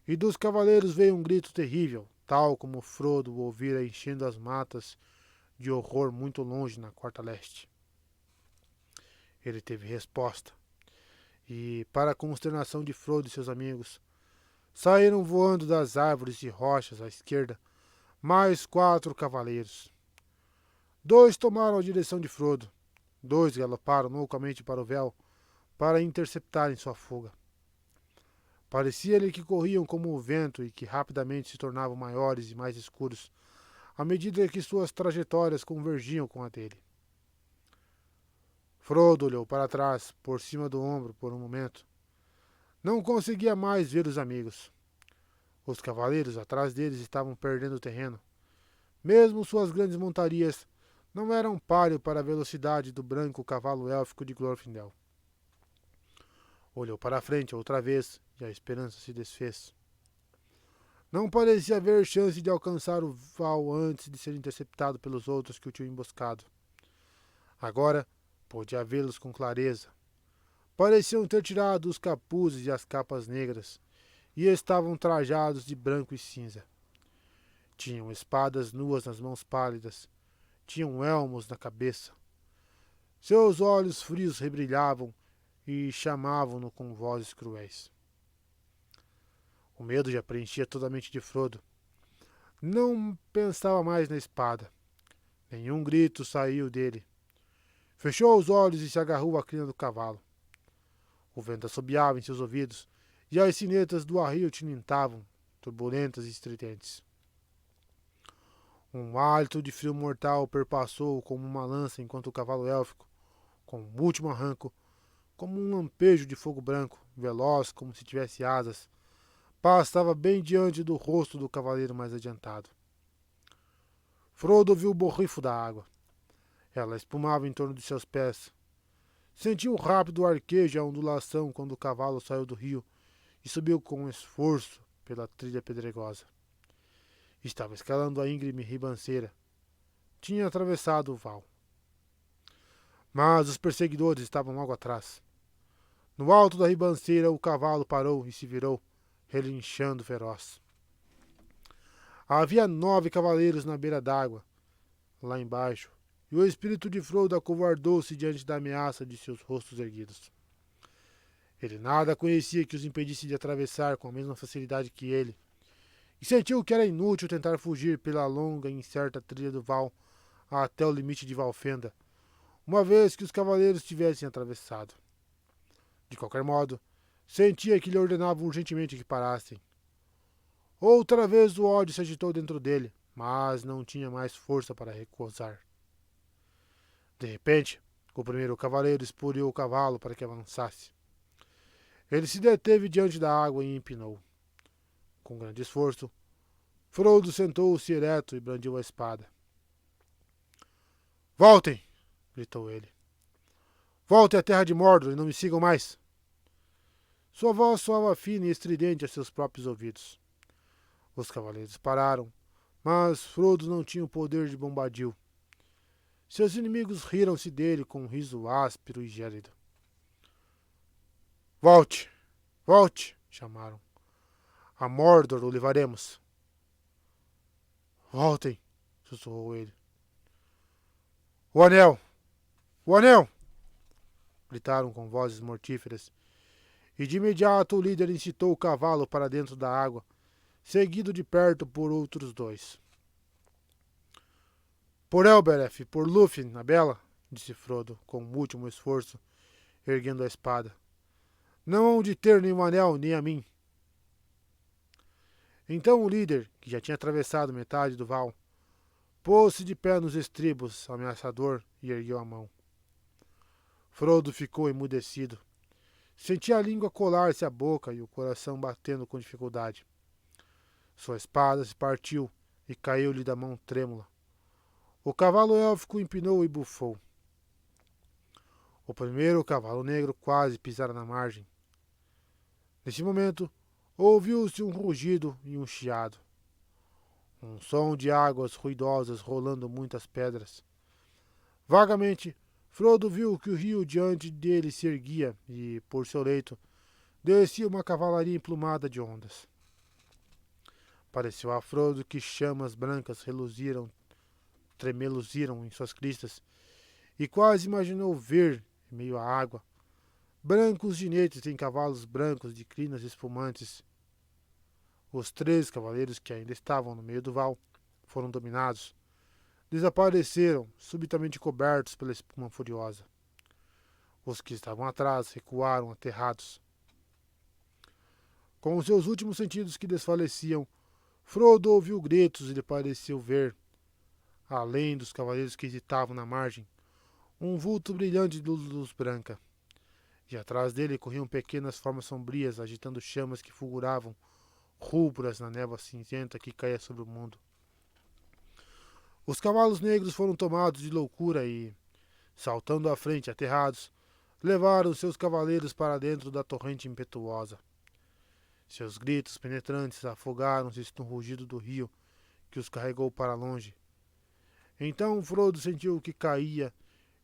e dos cavaleiros veio um grito terrível, tal como Frodo o ouvira enchendo as matas de horror muito longe na Quarta Leste. Ele teve resposta, e, para a consternação de Frodo e seus amigos, saíram voando das árvores e rochas à esquerda mais 4 cavaleiros. 2 tomaram a direção de Frodo, 2 galoparam loucamente para o véu para interceptarem sua fuga. Parecia-lhe que corriam como o vento e que rapidamente se tornavam maiores e mais escuros, à medida que suas trajetórias convergiam com a dele. Frodo olhou para trás, por cima do ombro, por um momento. Não conseguia mais ver os amigos. Os cavaleiros atrás deles estavam perdendo terreno. Mesmo suas grandes montarias não eram páreo para a velocidade do branco cavalo élfico de Glorfindel. Olhou para a frente outra vez e a esperança se desfez. Não parecia haver chance de alcançar o val antes de ser interceptado pelos outros que o tinham emboscado. Agora podia vê-los com clareza. Pareciam ter tirado os capuzes e as capas negras e estavam trajados de branco e cinza. Tinham espadas nuas nas mãos pálidas, tinham elmos na cabeça. Seus olhos frios rebrilhavam e chamavam-no com vozes cruéis. O medo já preenchia toda a mente de Frodo. Não pensava mais na espada. Nenhum grito saiu dele. Fechou os olhos e se agarrou à crina do cavalo. O vento assobiava em seus ouvidos e as sinetas do arreio tilintavam, turbulentas e estridentes. Um hálito de frio mortal perpassou como uma lança enquanto o cavalo élfico, com o último arranco, como um lampejo de fogo branco, veloz como se tivesse asas, passava bem diante do rosto do cavaleiro mais adiantado. Frodo viu o borrifo da água. Ela espumava em torno de seus pés. Sentiu o rápido arquejo e a ondulação quando o cavalo saiu do rio e subiu com esforço pela trilha pedregosa. Estava escalando a íngreme ribanceira. Tinha atravessado o val. Mas os perseguidores estavam logo atrás. No alto da ribanceira, o cavalo parou e se virou, relinchando feroz. Havia 9 cavaleiros na beira d'água, lá embaixo, e o espírito de Frodo acovardou-se diante da ameaça de seus rostos erguidos. Ele nada conhecia que os impedisse de atravessar com a mesma facilidade que ele, e sentiu que era inútil tentar fugir pela longa e incerta trilha do Val até o limite de Valfenda, uma vez que os cavaleiros tivessem atravessado. De qualquer modo, sentia que lhe ordenavam urgentemente que parassem. Outra vez o ódio se agitou dentro dele, mas não tinha mais força para recusar. De repente, o primeiro cavaleiro espuriu o cavalo para que avançasse. Ele se deteve diante da água e empinou. Com grande esforço, Frodo sentou-se ereto e brandiu a espada. Voltem! Gritou ele. Voltem à terra de Mordor e não me sigam mais! Sua voz soava fina e estridente a seus próprios ouvidos. Os cavaleiros pararam, mas Frodo não tinha o poder de Bombadil. Seus inimigos riram-se dele com um riso áspero e gélido. Volte! Volte! Chamaram. A Mordor o levaremos. Voltem! Sussurrou ele. O anel! O anel! Gritaram com vozes mortíferas, e de imediato o líder incitou o cavalo para dentro da água, seguido de perto por outros dois. Por Elbereth, por Lúthien, a Bela, disse Frodo, com um último esforço, erguendo a espada. Não hão de ter nem o anel, nem a mim. Então o líder, que já tinha atravessado metade do val, pôs-se de pé nos estribos, ameaçador, e ergueu a mão. Frodo ficou emudecido. Sentia a língua colar-se à boca e o coração batendo com dificuldade. Sua espada se partiu e caiu-lhe da mão trêmula. O cavalo élfico empinou e bufou. O primeiro cavalo negro quase pisara na margem. Nesse momento, ouviu-se um rugido e um chiado. Um som de águas ruidosas rolando muitas pedras. Vagamente, Frodo viu que o rio diante dele se erguia e, por seu leito, descia uma cavalaria emplumada de ondas. Pareceu a Frodo que chamas brancas tremeluziram em suas cristas, e quase imaginou ver, em meio à água, brancos ginetes em cavalos brancos de crinas espumantes. Os 3 cavaleiros que ainda estavam no meio do val foram dominados. Desapareceram, subitamente cobertos pela espuma furiosa. Os que estavam atrás recuaram aterrados. Com os seus últimos sentidos que desfaleciam, Frodo ouviu gritos e lhe pareceu ver, além dos cavaleiros que hesitavam na margem, um vulto brilhante de luz branca. E atrás dele corriam pequenas formas sombrias, agitando chamas que fulguravam, rubras na névoa cinzenta que caía sobre o mundo. Os cavalos negros foram tomados de loucura e, saltando à frente, aterrados, levaram seus cavaleiros para dentro da torrente impetuosa. Seus gritos penetrantes afogaram-se no rugido do rio que os carregou para longe. Então Frodo sentiu que caía,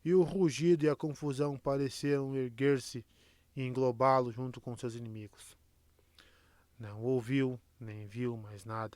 e o rugido e a confusão pareceram erguer-se e englobá-lo junto com seus inimigos. Não ouviu, nem viu mais nada.